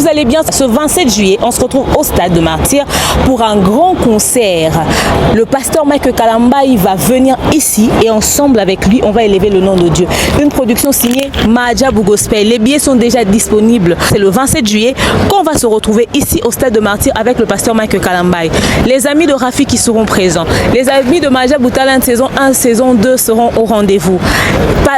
vous allez bien. Ce 27 juillet, on se retrouve au Stade de Martyrs pour un grand concert. Le pasteur Mike Kalamba, il va venir ici et ensemble avec lui, on va élever le nom de Dieu. Une production signée Mahajabu Gospel. Les billets sont déjà disponibles. C'est le 27 juillet qu'on va se retrouver ici au Stade de Martyrs avec le pasteur Mike Kalamba. Les amis de Rafi qui seront présents. Les amis de Mahajabu Talent saison 1, saison 2 seront au rendez-vous.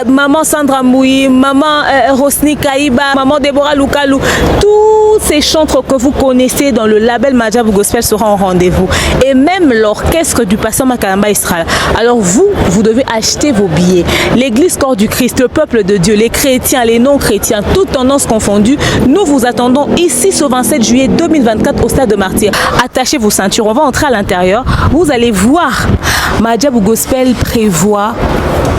Maman Sandra Moui, maman Rosni Kaïba, maman Deborah Lukalou, tous ces chantres que vous connaissez dans le label Mahajabu Gospel seront au rendez-vous. Et même l'orchestre du pasteur Makalamba sera là. Alors vous devez acheter vos billets. L'église Corps du Christ, le peuple de Dieu, les chrétiens, les non-chrétiens, toutes tendances confondues, nous vous attendons ici ce 27 juillet 2024 au Stade de Martyrs. Attachez vos ceintures, on va entrer à l'intérieur. Vous allez voir, Mahajabu Gospel prévoit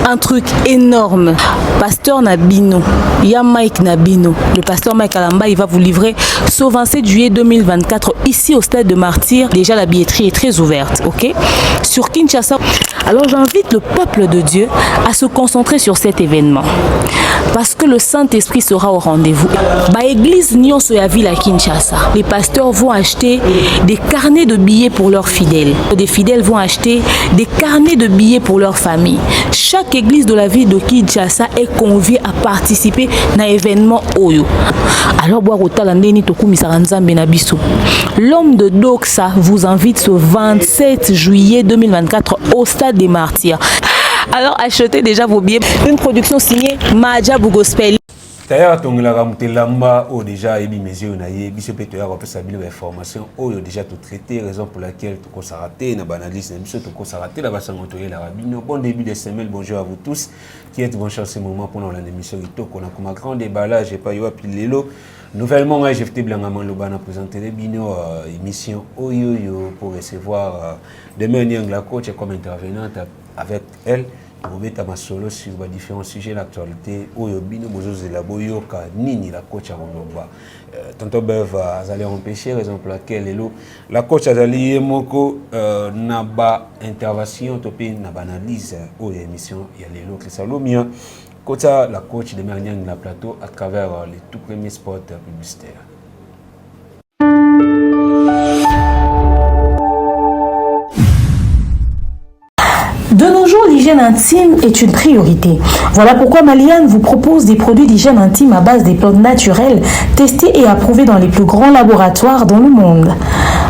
un truc énorme. Pasteur Nabino, il y a Mike Nabino, le pasteur Mike Kalamba, il va vous livrer ce 27 juillet 2024 ici au Stade de Martyrs. Déjà la billetterie est très ouverte, ok? Sur Kinshasa. Alors j'invite le peuple de Dieu à se concentrer sur cet événement parce que le Saint-Esprit sera au rendez-vous. Église Nyonso ya ville à Kinshasa, les pasteurs vont acheter des carnets de billets pour leurs fidèles. Des fidèles vont acheter des carnets de billets pour leur famille. Chaque église de la ville de Kinshasa est conviée à participer à l'événement Oyo. Alors l'homme de Doxa vous invite ce 27 juillet 2024 au Stade des Martyrs. Alors achetez déjà vos billets. Une production signée Mahajabu Gospel. D'ailleurs, on a déjà émis mes yeux, on a eu information, on a déjà tout traité, raison pour laquelle tout s'est raté, on a analysé, tout s'est raté, la base la rabine. Bon début de semaine, bonjour à vous tous qui êtes bon chance ce moment pour l'émission on a comme un grand déballage, j'ai pas eu à piler l'eau. Nouvellement, j'ai fait blanc Lobana présenter les bino émission Oyoyo pour recevoir demain la coach comme intervenante avec elle. Vous mettez ma solo sur différents sujets d'actualité. Oyobino bozo la boyoka nini la coach à Rondoba. Tonton Bev allait empêcher raison pour laquelle la coach a allé moko naba intervention topé naba analyse aux émissions il y a les lots que salomia. Kota la coach de manière la plateau à travers les tout premiers spots publicitaires. De nos jours, l'hygiène intime est une priorité. Voilà pourquoi Maliane vous propose des produits d'hygiène intime à base des plantes naturelles testés et approuvés dans les plus grands laboratoires dans le monde.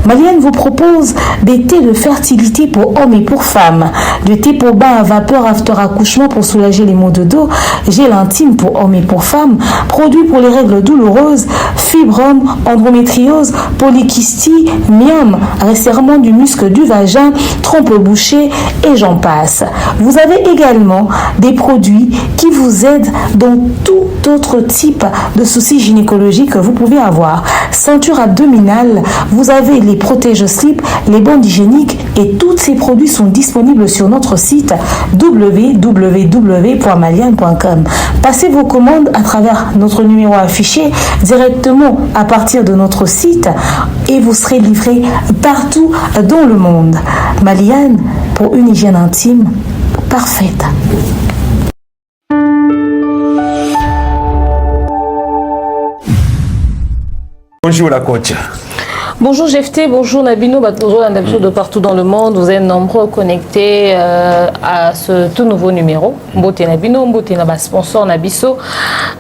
Maliane vous propose des thés de fertilité pour hommes et pour femmes, du thé pour bain à vapeur after accouchement pour soulager les maux de dos, gel intime pour hommes et pour femmes, produits pour les règles douloureuses, fibrome, endométriose, polykystie, myome, resserrement du muscle du vagin, trompe bouchée et j'en passe. Vous avez également des produits qui vous aident dans tout autre type de soucis gynécologiques que vous pouvez avoir. Ceinture abdominale, vous avez les protège-slip, les bandes hygiéniques et tous ces produits sont disponibles sur notre site www.maliane.com. Passez vos commandes à travers notre numéro affiché directement à partir de notre site et vous serez livré partout dans le monde. Maliane, pour une hygiène intime parfaite. Bonjour la coach. Bonjour GFT, bonjour Nabino, bonjour Nabino de partout dans le monde. Vous êtes nombreux connectés à ce tout nouveau numéro. Mbote Nabino, Mbote Naba sponsor Nabiso,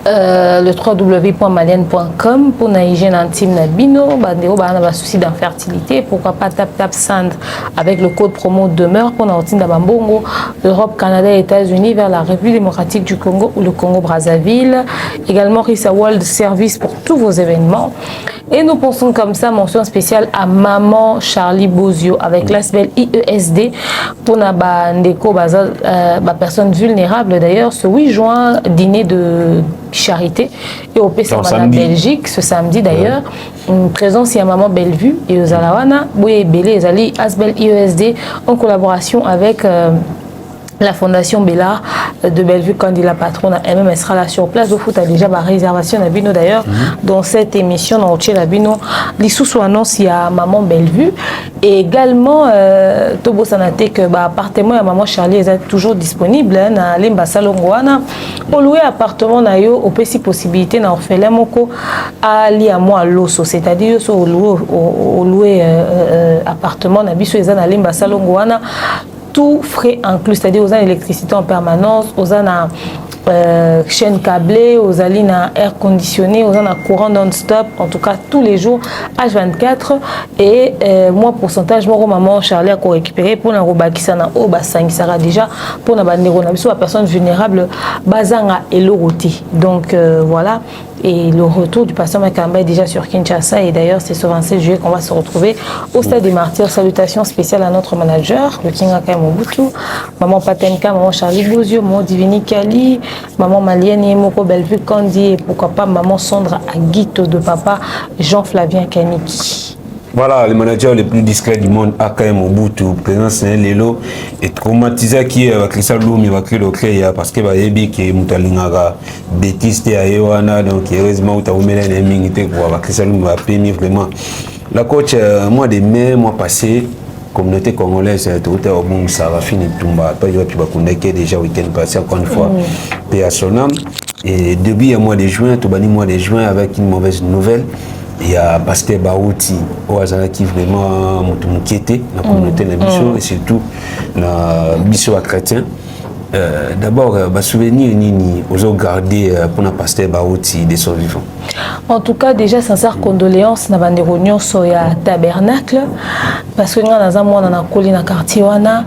le www.maliane.com pour la hygiène intime Nabino. Bandéo ba souci d'infertilité. Pourquoi pas tap sand avec le code promo demeure pour Naotine Dabambongo, Europe, Canada et États-Unis vers la République démocratique du Congo ou le Congo Brazzaville. Également Risa World Service pour tous vos événements. Et nous pensons comme ça, mention spéciale à Maman Charlie Bozio avec l'ASBEL IESD pour la personne vulnérable d'ailleurs ce 8 juin, dîner de charité et au PSA en Belgique ce samedi d'ailleurs. Une présence, il y a Maman Bellevue et Zalawana, Bouye Belé, Zali, ASBEL IESD en collaboration avec La Fondation Bella de Bellevue, quand il la patronne, elle-même, elle sera là sur place. Au foot, a déjà ma réservation à Bino d'ailleurs. Dans cette émission, dans la Bino, l'issue annonce il y a Maman Bellevue. Et également, Tobo Sanate, que appartement à Maman Charlie est toujours disponible. Dans Limba Salongwana. Pour louer appartement, na yo, au petit possibilité, na orphelin moko, à moi à l'osso. C'est-à-dire, au louer appartement, na biso, ils ont Limba Salongwana. Tout frais inclus, c'est-à-dire aux électricité en permanence, aux chaîne câblée, aux air conditionné, aux courant non-stop, en tout cas tous les jours, H24. Et moi, pourcentage, moi, maman Charlie a récupéré pour la robakisana au bassin, ça sera déjà pour la personne vulnérable, bazanga et l'oroté. Donc voilà. Et le retour du pasteur Makamba est déjà sur Kinshasa. Et d'ailleurs, c'est ce 27 juillet qu'on va se retrouver au Stade des Martyrs. Salutations spéciales à notre manager, le King Akai Mobutu, Maman Patenka, Maman Charlie Bouzio, Maman Divini Kali, Maman Malienne Yemoko Bellevue Kandi, et pourquoi pas Maman Sandra Aguito de papa Jean-Flavien Kaniki. Voilà, le manager le plus discret du monde, Akai Mobutu, présence Lelo, et traumatisé qui est Christian Loumi, va créer le créa, parce que Bayebi qui est Moutalingara, bêtiste à Ewana, donc heureusement, tu as omis les mingités pour Christian Loumi va payer vraiment. La coach, mois de mai, mois passé, communauté congolaise, tout est au bon, ça va finir Tumba, pas de puis Bakoundeke déjà week-end passé, encore une fois, paix à son âme. Et depuis le mois de juin, tout bani mois de juin avec une mauvaise nouvelle. Il y a Pasteur Baouti au hasard qui vraiment m'inquiétait dans la communauté de Bisso et surtout dans Bisso chrétien. D'abord, souvenir nini aux garder pour la Pasteur Baouti de son vivant. En tout cas, déjà sincère condoléances na bande réunion sur ya tabernacle parce que nous dans un mois dans la colline quartier wana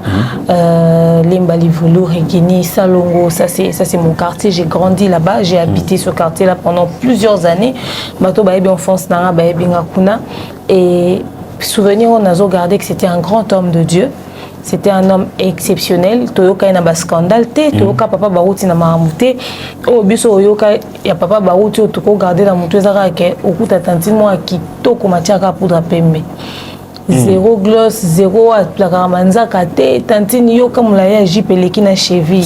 Limbali Vulu Regini Salongo, ça c'est mon quartier, j'ai grandi là-bas, j'ai habité ce quartier là pendant plusieurs années. Bato baebi enfance na baebi ngakuna et souvenir on a gardé que c'était un grand homme de Dieu. C'était un homme exceptionnel. Toyoka na ba scandale te, toyoka papa Baouti na maramute. O biso oyoka ya papa Baouti to ko garder na mutu ezaka ke okuta tantine mo kitoko matiaka poudre pembe. Zéro gloss, zéro la karamanzaka te, tantine yoka mulaya jipeleki na cheville.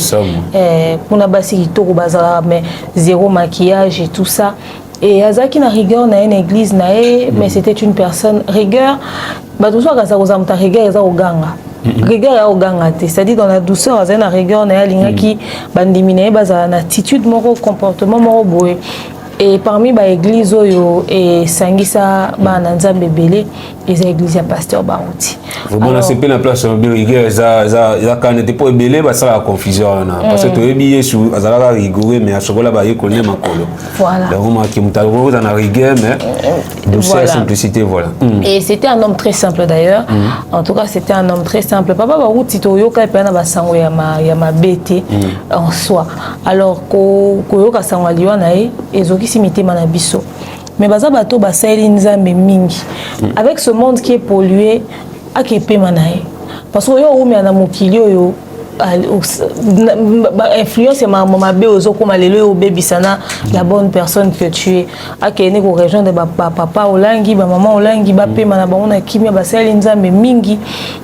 Kuna basi kitoko bazala mais zéro maquillage et tout ça. Et Azaki na rigueur na une église na mais c'était une personne rigueur. Ba tout ça ka sa kozamta rigueur eza oganga. Rigueur ya oganga te, c'est-à-dire dans la douceur azana na rigueur na linga ki bandimine bazala na attitude moko comportement moko boye. Et parmi ba église oyo et sangisa ba nzambe belé les églises ya pasteur Baouti. Vraiment c'est pas la place de rigueur ça quand n'était pas belé ba ça la confusion parce que tu es bien sur azala rigoureux mais à ce là ba yeko ne makolo. Voilà. Donc moi qui mutalo dans la rigueur mais douceur simplicité voilà. Et c'était un homme très simple d'ailleurs. En tout cas, c'était un homme très simple. Papa Baouti to yoka pe na ba sango ya ma bête en soi. Alors ko yoka sango liwa na ezoki simité manabiso. Mais baza bato basali nzambe mingi. Avec ce monde qui est pollué, akepe manae. Parce que yo umi ana mokili yo influence ma bé aux comme lelo au baby sana la bonne personne que tu es akene ko région de papa olangi ba maman olangi ba pe mana ba ona kimia basali nzambe mingi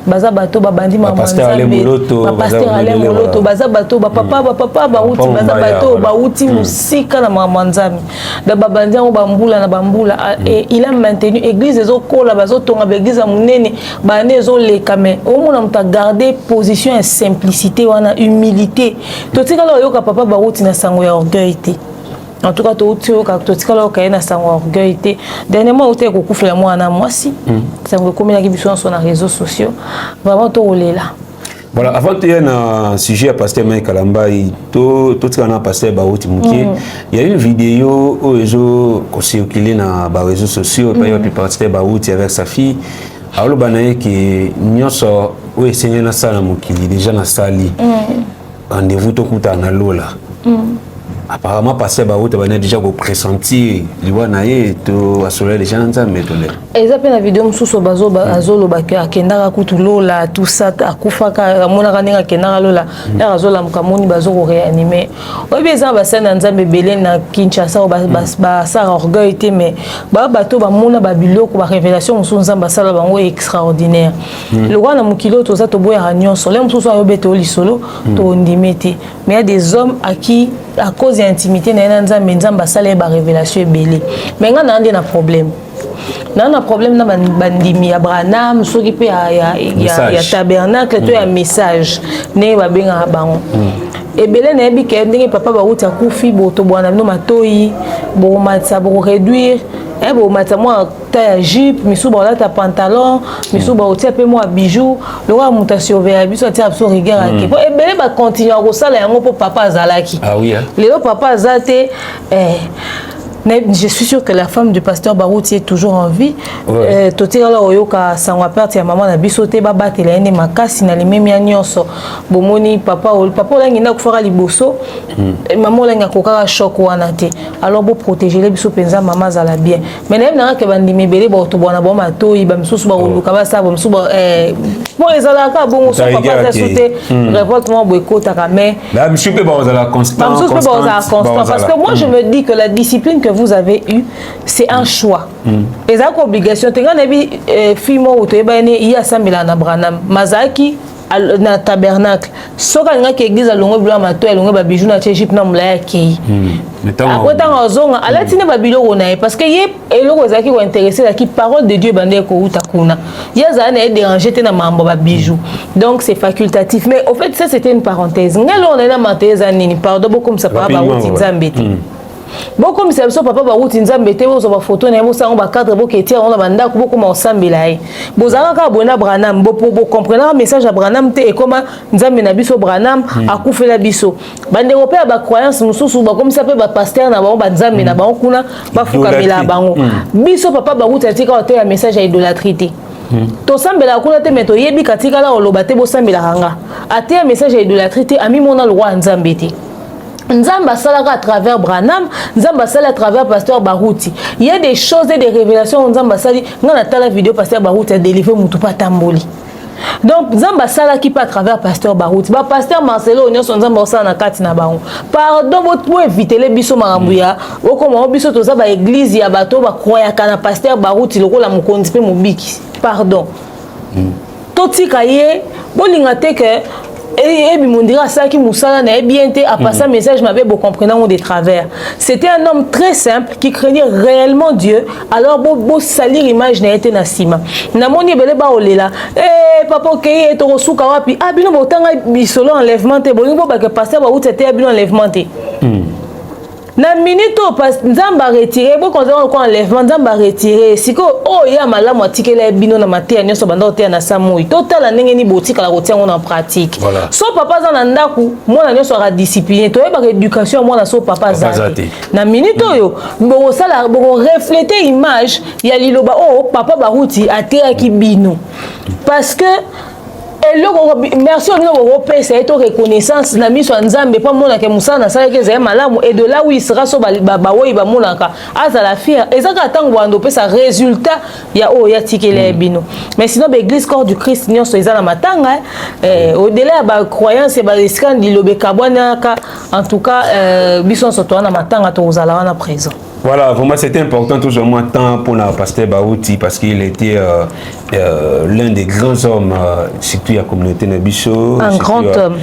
baza bato ba bandi ma pasteur ale moloto baza bato ba papa ba uti baza bato ba uti musika na mama nzambe da ba bandi ngo bambula na bambula et il a maintenu église ezo kola bazo tonga ba église munene ba ne ezo lekame au mona mta garder position et simplicité wana humilité to tikala yoka papa Baouti na sango ya orgueil te en tout cas to tikala yoka na sango ya orgueil te dernièrement ote ko kufela mwana mwasi sango komela ki biso sur les réseaux sociaux vraiment to olela. Voilà, avant de y un sujet à pasteur Mike Kalamba, tout ce qu'on a passé Baouti Mouké, il y a une vidéo où ils ont circulé dans les réseaux sociaux, il y a pasteur Baouti avec sa fille. Alors, banaye qui nyoso où essayer na sala mukili déjà na sali. Rendez-vous to kuta na lola. apparemment passer Baout on a déjà pressenti liwanaye to asoler les gens ça mais to les ezapé na vidéo mususu bazo azolo bakya kendaka kutulola tout ça akufaka mona kanenga kendaka lola ya azola mukamoni bazo ko réanimer obi eza basana nzambe belé na Kinshasa ba sa orgueil té mais ba bato ba mona ba biloko ba révélation mususu nzamba sala bango extraordinaire le roi na mukilo to za to boya nyonso le mususu ayobe to lisolo to ndimete mais il y a des hommes à qui à cause d'intimité na nzamba sala ba révélation belé mais nga na un problème na problème na bandimi ya Branham soki pe ya tabernacle to ya message ne ba benga bango ebele na yebi ke ndenge papa ba uta kufi boto bwana no matoi bo matsa bo réduire bo matsa moi ta jupe misu ba ta pantalon misu ba otia pe moi bijou le roi mutation vers biso tia abso rigueur ake po ebele ba continuer ko sala yango po papa azalaki ah oui le papa azate je suis sûr que la femme du pasteur Barouti est toujours en vie. Totira la oyoka sangwa perte ya maman na bisote ba batela ene makasi na limemi ya nyonso. Bomoni papa la ngina kufara liboso. Maman la ngina kokaka choc wana te. Alors bo protéger les biso penza maman za la bien. Mais na na ke bandi mebele ba to bona ba matoyi ba msusu ba oluka ba sa ba msusu ba bon ezala ka bongo so papa ta sote révolte mo boeko ta kamé. Là monsieur pe ba za constant. Parce que moi je me dis que la discipline que vous avez eu, c'est un choix. Et ça, obligation. Tu as fimo ou tu il y a Samila na Branham, Mazaki na tabernacle. So quand nga église a longo blanc mato, longo ba bijou na Égypte na mlaya ki. Après tant ozonga, ala tine ba bilo ona parce que yé eloko zaki ko intéressé la qui parole de Dieu bande ko utakuna. Ya za na déranger te na mambo ba bijou. Donc c'est facultatif. Mais au fait ça c'était une parenthèse. Ngalo on est na mateza nini pardon beaucoup comme ça pas ba uti nzambete. Beaucoup de personnes papa ba route nzambe te bo ba photo na mo sa on ba cadre bo ke tia on ba ndako beaucoup ma sambela ai bozala ka bona Branham bo comprendre message à Branham te et comment nzambe na biso Branham akufela biso bande européen ba croyance mususu ba comme ça pe ba pasteur na ba nzambe na ba kuna ba fukamela bango biso papa ba route atika te ya message à idolâtrie te to sambela kuna te meto yebi katika la oloba te bo sambela hanga ate ya message à idolâtrie te ami mona le roi nzambe te Nzamba salaka à travers Branham, Nzamba salaka à travers pasteur Barouti. Il y a des choses et des révélations Nzamba sali, on a la vidéo pasteur Barouti a délivré Mutupa Tamboli. Donc Nzamba salaka qui pas à travers pasteur Barouti. Ba pasteur Marcelo Onyo son Nzamba sala na kati na baon. Pardon pour éviter les biso marambuya, o comment biso to za ba église ya bato ba croya kana pasteur Barouti loko la mukondi pe mobiki. Pardon. Toti kaye bolinga te que et bimondira ça qui moussala n'a bien été à passer un message m'avait beau comprenant des travers. C'était un homme très simple qui craignait réellement Dieu. Alors beau salir image n'a été nasima. Na moni bele ba olela. Papa keye to rosuka wapi. Ah bino botanga bisolo enlèvement te bolingo ba que passer ba ou c'était bino enlèvement te. Na minute pas nzamba retiré bo konza ko enlèvement nzamba retiré siko o ya malamu atikela bino na maté nyonso banda otea na samui total ndenge ni botika la rotia en pratique so papa za na ndaku mwana nyonso ra discipliné to ba éducation mwana so papa zate na minute yo bo sala bo refléter image ya liloba o papa Barouti atea ki bino parce que et le merci au européen c'est une reconnaissance na miso nzambe pas mona ke musana sala ke zema malamu et de là où il sera so ba oui ba monaka aza la fière et ça ka tango ando pe ça résultat ya o ya tikele bino mais sinon l'église corps du Christ nyonso ezala matanga au delà ba croyance ba scandale lobe kabwana ka en tout cas bison soto na matanga to uzala na présent. Voilà, pour moi c'était important toujours moins temps pour la pasteur Barouti parce qu'il était l'un des grands hommes surtout la communauté Nabiso. Un grand homme.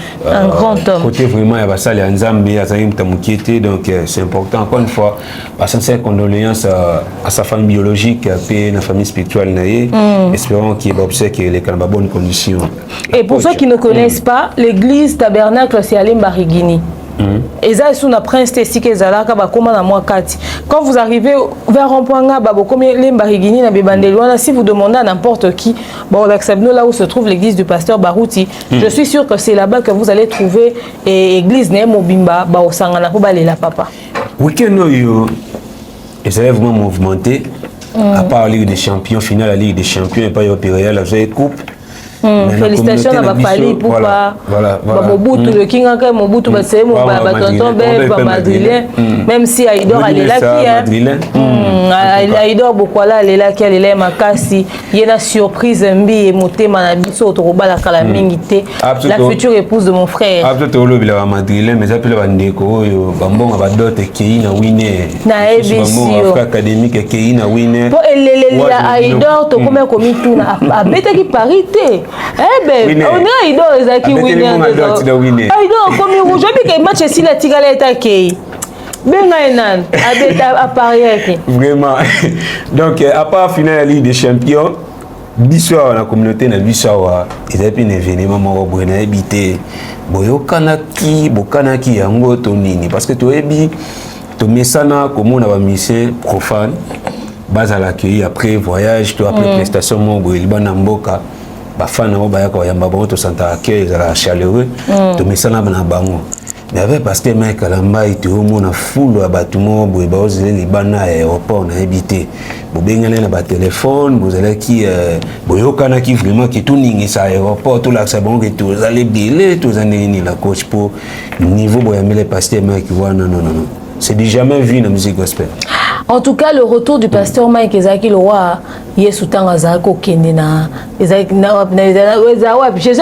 Côté vraiment il va ça les Nzambe Azaïm Tamukiete donc c'est important encore une fois à sincère condoléances à sa famille biologique et la famille spirituelle naïe. Espérons qu'il observe qu'il est dans de bonnes conditions. Et pour ceux qui ne connaissent pas, l'église tabernacle c'est à Limbarigini. Et ça c'est une prince testique ezalaka ba koma na moi kati. Quand vous arrivez vers Rompoanga ba bokomi Limbarigini na Bebandelwana, si vous demandez à n'importe qui, bon l'accepte là où se trouve l'église du pasteur Barouti, je suis sûr que c'est là-bas que vous allez trouver église né Mobimba ba osangana ko balela papa. Week-end yo ils avaient vraiment mouvementé à part la Ligue des Champions finale la Ligue des Champions et pas Européen la coupe. Félicitations à Bapali pour Mobutu, le King Anka Mobutu, c'est mon tonton Beb, Madrilène, même si Aïdor a Aïdor Bokwala, elle est là, elle est Makasi, il y a une surprise, Mbi et Moté Manabiso, Toroba, la Kalamingité, la future épouse de mon frère. Absolument, il y a Madrilène, mais j'appelle Bandeko, Bambon, Abadot, Keina Winner, Naébissio, académique, Keina Winner. Pour Aïdor, tu combien commis tout, à bête qui parité. Eh ben, on a Aïdor, Zaki Winner. Aïdor, comme il rouge, je vais match si la tigale est attaquée. Ben à Paris. Vraiment. Donc, à part la finale de la Ligue des Champions, l'histoire de la communauté na bisawa, il y a un événement qui a habité. Bokanaki yango tonini parce que tu es bi to mesana comme on a mis profane base à l'accueil après voyage tu après prestation mon boilibana mboka bafana mo bayaka yamba bango to santa accueil za chaleureux to mesana bana bango. Mais avec parce que Mike Kalamba était au monde full à bâtiment boy baoze libana aéroport na habité bo bengale na ba téléphone vous allez qui boyokana qui vraiment qui tout ningi sa aéroport tout là ça bon que tout allez billet tout ni la coach pour niveau boyamele pasteur Mike non c'est du jamais vu dans la musique gospel. En tout cas, le retour du pasteur Mike Ezaki le roi, Yesu tanga zako kendena, Ezaki na Jésus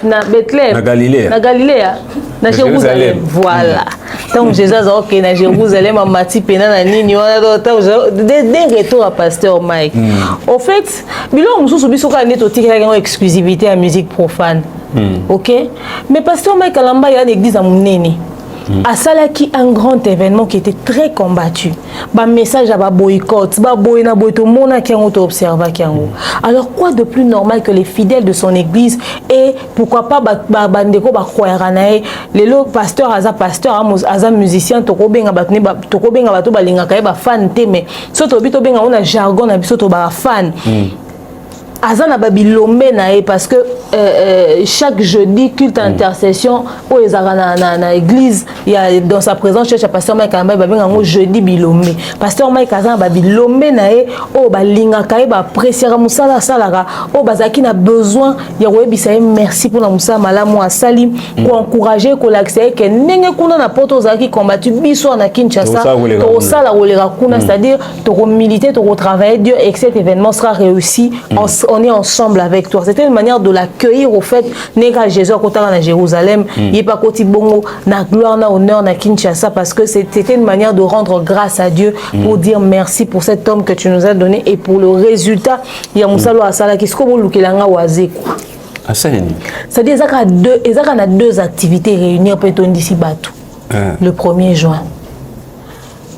na Bethléem, na Galilée, na Jérusalem. Voilà. Donc Jésus zako na Jérusalem a mati pena na nini wana des retour à pasteur Mike. En fait, biloko mususu biso ka neto tikela ngo exclusivité à musique profane. OK? Mais pasteur Mike Kalamba ya l'église à Munene. À Salaki, un grand événement qui était très combattu. Bah message à boycott, bah boyna boyto mona qui ont observé qui ont. Alors quoi de plus normal que les fidèles de son église et pourquoi pas bah bandeko bah croiranae les lots pasteur aza musicien toko benga batne bah toko benga bato balinga kaye bah fan te mais soto bito benga on a jargon na biso to bah fan. Azana babilombe nae parce que chaque jeudi culte intercession où les na église il y a dans sa présence cherche pasteur Mike Kalamba babenga ngo jeudi bilombe pasteur Mike azana babilombe nae o balinga kae ba apprécier musala salaka o bazaki na besoin ya koyebisa merci pour la musala malamu asali ko encourager ko l'accès que ndenge kuna na poto zaki combattu biso na Kinshasa to sala olera kuna c'est-à-dire to militer to travailler Dieu et que cet événement sera réussi. On est ensemble avec toi. C'était une manière de l'accueillir au fait nega Jésus à Jérusalem, il est pas côté bongo na gloire na honneur na Kinshasa parce que c'était une manière de rendre grâce à Dieu pour dire merci pour cet homme que tu nous as donné et pour le résultat il y a musalo asala qui sko lukelanga wazeko. C'est-à-dire il y a deux activités réunies peut on d'ici batou. Le 1er juin.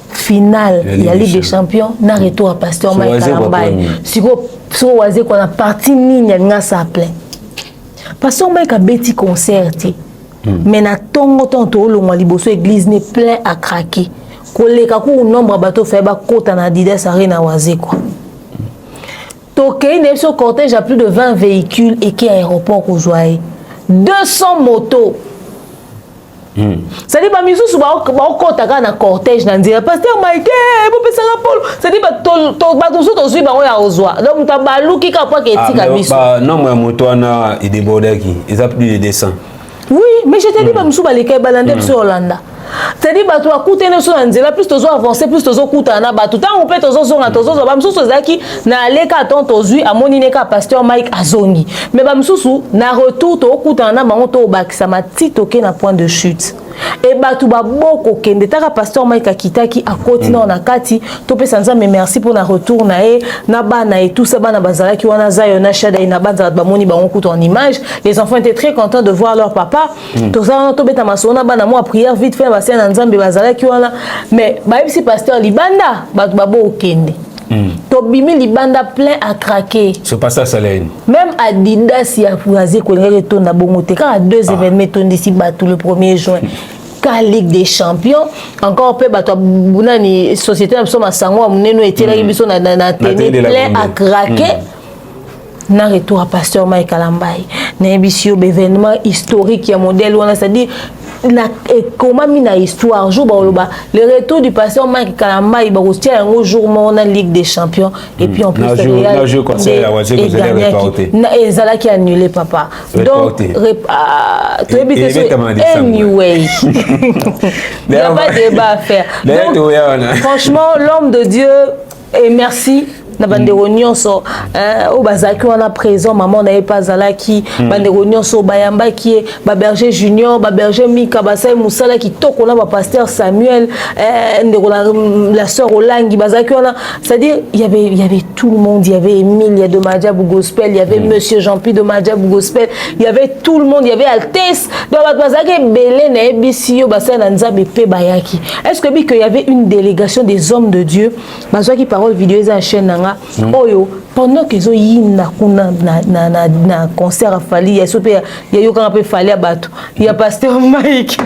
Finale, il y a Ligue des Champions, na retour à pasteur Mike Kalamba. Si on a parti ni a ça plein. Pasteur Mike a bêti concert. Mais na tongo tonto lo mo liboso église n'est plein à craquer. Koleka ku nombre bateau fait ba kota na Didas Arena waze quoi. Toké ne sur cortège à plus de 20 véhicules et qui aéroport au joie. 200 motos. Ça dit, bah, miso suba au kotaka na cortège na ndira pasteur Mike bo pesa la polo ça dit bah to zui ba ya ozwa donc ta baluki ka pa ke tika biso non moi moto na et débordaki ils a plus de 200 oui mais je te dis bah musuba les balande sur Hollanda c'est-à-dire bah toi coûter ne sur ndira plus tozo avancer plus tozo kuta na ba tout temps on peut tozo zonga tozo ba mususu zaki na leka ton tozui amoni neka pasteur Mike azongi mais ba mususu na retour to kuta na bango to bakisa matitoke na point de chute. Et batu ba boko kende taka pasteur Mike Akitaki a continué na kati to pesa nzambe merci pour na retour na e na bana et tout ça bana bazala ki wana zayo na shada ina banza ba moni ba onkuto en image les enfants étaient très contents de voir leur papa to ça to beta masona bana mo prière vite fait ba na nzambe bazala ki wana mais ba si pasteur libanda batu ba boko kende Tobimi libanda plein à craquer. C'est pas ça, Salène. Même Adidas, il y a fourrasé qu'on est retourné à Bongote. Car à 2 événements, on décide tout le 1er juin. Car Ligue des Champions, encore peu, une société, nous sommes à Sango, nous étions là, nous sommes à plein à craquer. Na retour à pasteur Mike Kalamba. Na émission événement historique, il y a modèle, c'est-à-dire comment mina histoire jour le retour du pasteur Mike Kalamba il va retirer un jour mon Ligue des Champions et puis en plus na jeu conseil la voiture que vous allez reporter et Zala qui a annulé papa donc anyway il n'y a pas de débat à faire donc, franchement l'homme de Dieu et merci na bandeko nyonso o bazaki wana présent maman n'avait pas zalaki bandeko nyonso bayamba qui est ba berger junior ba berger Mika basai musala qui toko na ba pasteur Samuel ndeko la sœur Olangi bazaki wana c'est-à-dire il y avait tout le monde, il y avait Emile, il y a de Madjabou Gospel, il y avait monsieur Jean-Pierre de Madjabou Gospel, il y avait tout le monde, il y avait Altesse donc bazaki belé na ebisio basai na nzambe pe bayaki est-ce que il y avait une délégation des hommes de Dieu bazaki parole vidéo za chaîne oyo pendant que zo yinda kuna na concert afali ya sope ya yoka pe fali ya bato ya pasteur Mike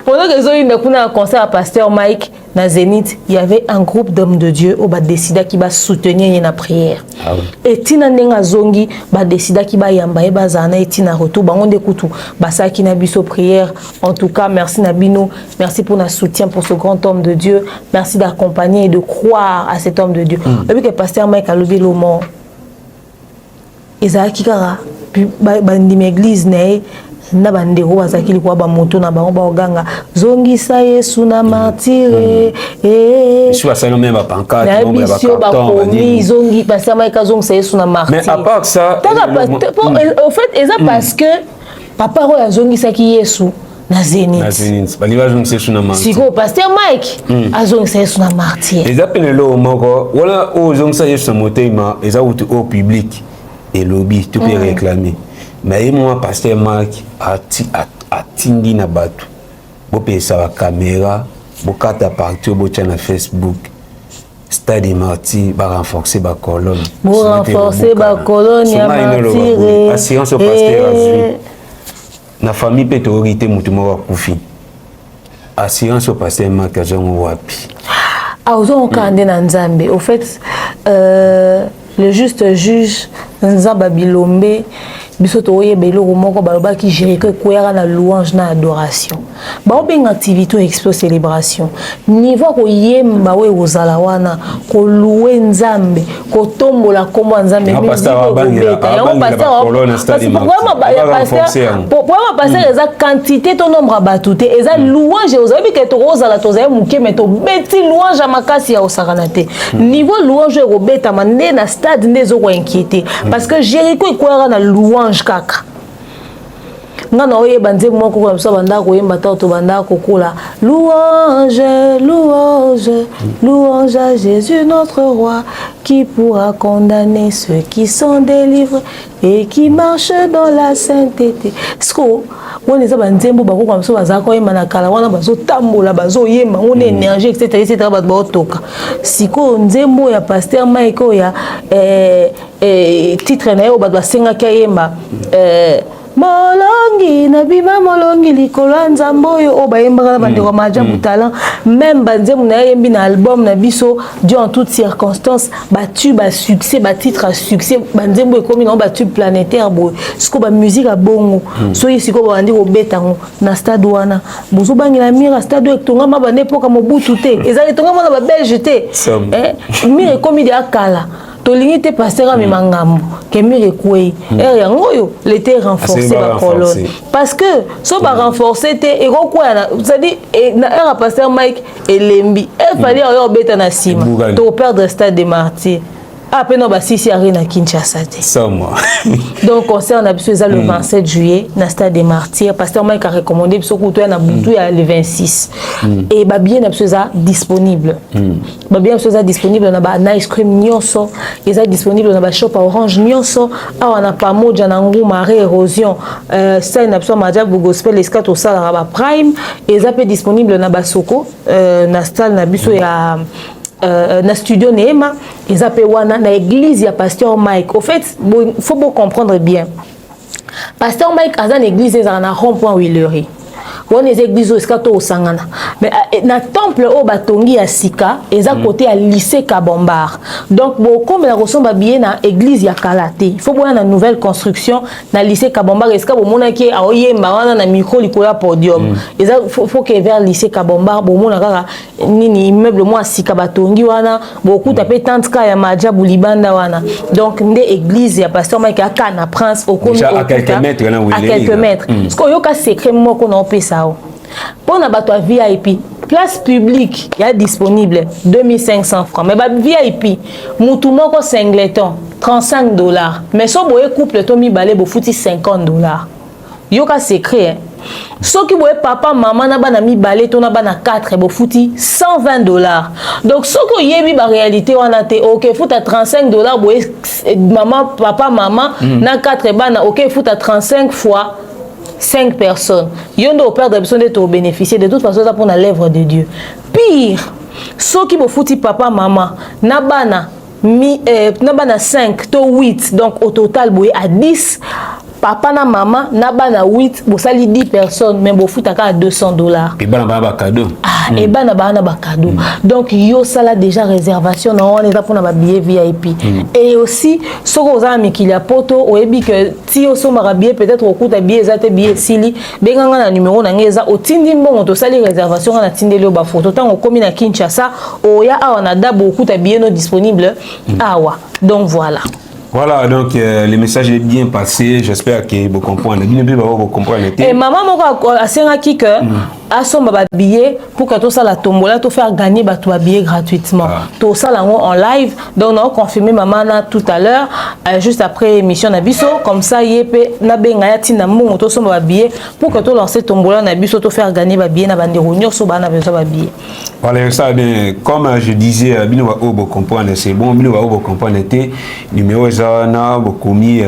pendant que zo yinda kuna na concert à pasteur Mike na Zénith il y avait un groupe d'hommes de Dieu au ba décida qui va soutenir na prière et tina nenga zongi ba décida qui ba yamba e bazana et tina retour bango de kutu basaki na biso prière en tout cas merci Nabino merci pour notre soutien pour ce grand homme de Dieu merci d'accompagner et de croire à cet homme de Dieu depuis que pasteur Mike a levé le mot ezaki kara puis bandima église né na bandeko bazaki likwa ba moto na bango ba oganga zongisa Yesu na martyre je suis ça même ba pancarte nombre ba carton ni zongi pasteur Mike zongisa Yesu na martyre mais à part ça au fait eza parce que papa ro azongisa ki Yesu na Zénith bali bazongisa Yesu na martyre siko pasteur Mike azongisa Yesu na martyre eza penelo moko wala o zongisa Yesu na motema eza au public et lobby tout peut réclamer mais moi pasteur Marc atindi na bato bopesa ba caméra bokata partout botia na Facebook stade martyr ba renforcer ba colonne ya martyr assurance au pasteur azui na famille peut autorité mutu mo kufi assurance au pasteur Marc azongo wapi azo kande na nzambe au fait le juste juge nzamba bilombe biso toye belo moko baloba ki Jéricho kwera na louange na adoration ba obenga activité expo célébration niveau ko yemba we ozala wana ko louer nzambe ko tombola kombo nzambe mi pasteur eza quantité to nombre batute eza louange ozabi ke to ozala toza muke mais to beti louange makasi ya osakana te niveau louange ko beta mande na stade ndezo ko inquiéter parce que Jéricho kwera na louange kaka ngana oye banze moko ko msa banda ko yemba to banda ko kula louange louange louange à Jésus notre roi qui pourra condamner ceux qui sont délivrés et qui marchent dans la sainteté sko on eza banzembo bako ko msa bazako yemba na kala wana bazo tambola bazo yemba on énergie etc ba toka siko nzembo ya pasteur Mike ya titre na yo ba basenga ka yemba molongi na bima molongi likolo nzambe oyo obayembaka na bandeko Madjabou talent même banzemu na yembi na album na biso Dieu en toutes circonstances batube à succès ba titre à succès banzemu ekomi na batube planétaire bo siko ba musique a bongo soyi siko bandi ko betango na stade wana bozo bangila mira stade etonga maba nepoka mobutu te ezali tonga mona ba belge te mira ekomi de akala tolingi te pasteur mimangambo kemire kwei yangoyo l'été renforcé ba colonne parce que so ba renforcer te et quoi c'est-à-dire na era pasteur Mike elembi il fallait yo beta na sima to perdre stade des martyrs après non ba sisi arena Kinshasa te donc concert na biso le 27 juillet na stade des martyrs pasteur Mike a recommandé biso kuto na butu ya le 26 et ba bien na biso disponible ba bien biso disponible na ba nice cream nyonso eza disponible na ba shop orange nyonso awa na pamoja na nguma re érosion ça na biso Madjabou Gospel escat au sala ba prime eza pe disponible na ba soko na stade na biso ya na studio Neema ils appellent wana na église ya pasteur Mike. Au fait, il faut comprendre bien. Pasteur Mike a une église dans un rond-point Willery. on les églises escato au sangana mais na temple au batongi ya sika eza côté à lycée Kabombar donc bon comme la ressemble bien na église ya Kalaté il faut voir na nouvelle construction na lycée Kabombar esca bo mona ki a oyemba wana na micro likola podium eza faut que vers lycée Kabombar bo mona kaka nini immeuble moi sika batongi wana beaucoup tapé tante ka ya maja bulibanda wana donc nde église ya pasteur Mike Akana Prince au à quelques mètres là où à quelques mètres parce que yoka secret moko na opesa o pour na bato VIP place publique il y a disponible 2500 francs mais ba VIP mutu moko singleton $35 mais so boye couple to mi balé bo futi $50 yoka secret ceux qui voient papa maman na bana mi balé to na bana 4 bo futi $120 donc ce que yebi ba réalité wana te OK futa $35 boye maman papa maman na 4 bana OK futa 35 fois 5 personnes yondo au père de besoin d'être bénéficier de toute façon ça pour la l'œuvre de Dieu pire ceux qui bo futi papa maman na bana 5 to 8 donc au total boye à 10 papa na maman na bana 8 bo sali 10 personnes mais bo futaka à $200 et bana ba cadeau et bana ba cadeau donc yo sala déjà réservation na on est là pour na ba billet VIP et aussi soko za mikili ya poto oyebi que ti yo so mara billet peut-être okuta billet za te billet sili benganga na numéro na ngeza otindi mbongo to sali réservation na tindeli ba photo tango komi na Kinshasa oya awa na dabo okuta billet no disponible awa donc voilà. Voilà, donc le message est bien passé. J'espère que vous comprenez. Vous comprenez. Et maman a dit que a somba ba billet pour que tout ça la tombola tout faire gagner ba toi billet gratuitement. Tout ça là en live. Donc on a confirmé maman là tout à l'heure juste après émission na biso comme ça yepé na benga ya tina mo to somba ba billet pour que tout lancer tombola na biso tout faire gagner ba billet na bandero nyonso ba na besoin ba billet. Voilà ça bien comme je disais bino ba obo comprendre c'est bon bino ba obo comprendre numéro na bokomi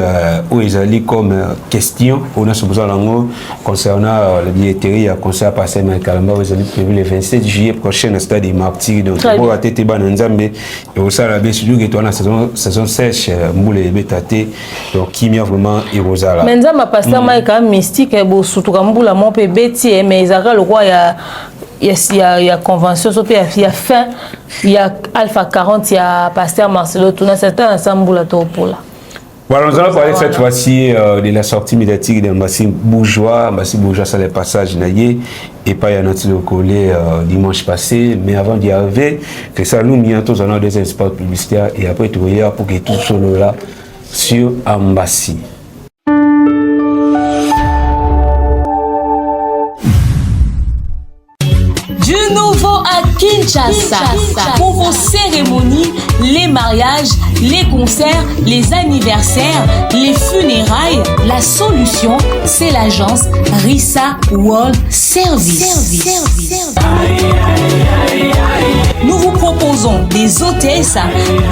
oezali comme question on a besoin lango concernant la billetterie à concert passé mais Kalamba oezali prévu le 27 juillet prochain au stade des Martyrs donc pour atteindre bananzambe et au sala be sur que toi na saison sèche moule betate donc qui m'a vraiment irosala menza pasteur Mike mystique et bo sutuka mbula mon pe beti mais izaka le roi il y a convention il y a fin il y a Alpha 40 il y a pasteur Marcelo tout na certain ensemble là pour là. Voilà, nous allons parler cette fois-ci de la sortie médiatique de Mbassi Bourgeois. Mbassi Bourgeois, c'est le passage naïe et pas y a notre collé dimanche passé. Mais avant d'y arriver, que ça nous bientôt dans des espaces publicitaires et après tout pour que tout soit là sur Mbassi. Du nouveau à Kinshasa pour vos cérémonies, les mariages, les concerts, les anniversaires, les funérailles. La solution, c'est l'agence Rissa World Service. Nous vous proposons des hôtesses,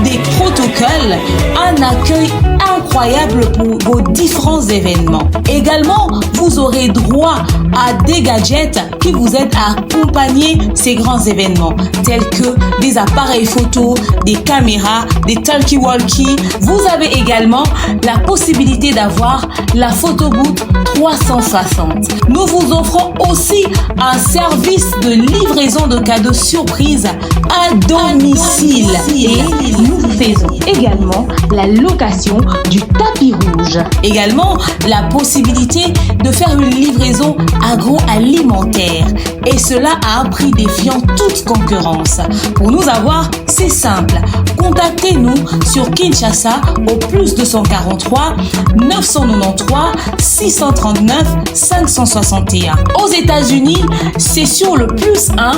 des protocoles, un accueil incroyable pour vos différents événements. Également, vous aurez droit à des gadgets qui vous aident à accompagner ces grands événements, tels que des appareils photo, des caméras, des talkie-walkie. Vous avez également la possibilité d'avoir la photo booth 360. Nous vous offrons aussi un service de livraison de cadeaux surprises à domicile. Et nous faisons également la location du tapis rouge. Également, la possibilité de faire une livraison agroalimentaire. Et cela à un prix défiant toute concurrence. Pour nous avoir, c'est simple. Contactez-nous sur Kinshasa au plus 243 993 639 561. Aux États-Unis, c'est sur le plus 1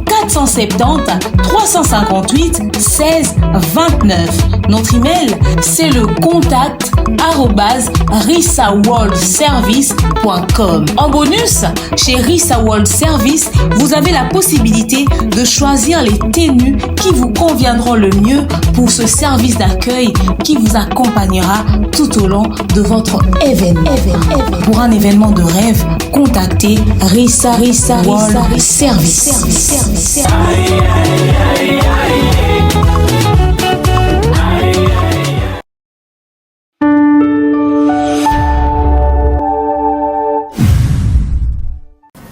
470 358 16 29. Notre email, c'est le contact@rissaworldservice.com. En bonus, chez Rissa World Service, vous avez la possibilité de choisir les tenues qui vous conviendront le mieux pour ce service d'accueil qui vous accompagnera tout au long de votre événement. Pour un événement de rêve, contactez Rissa World Service.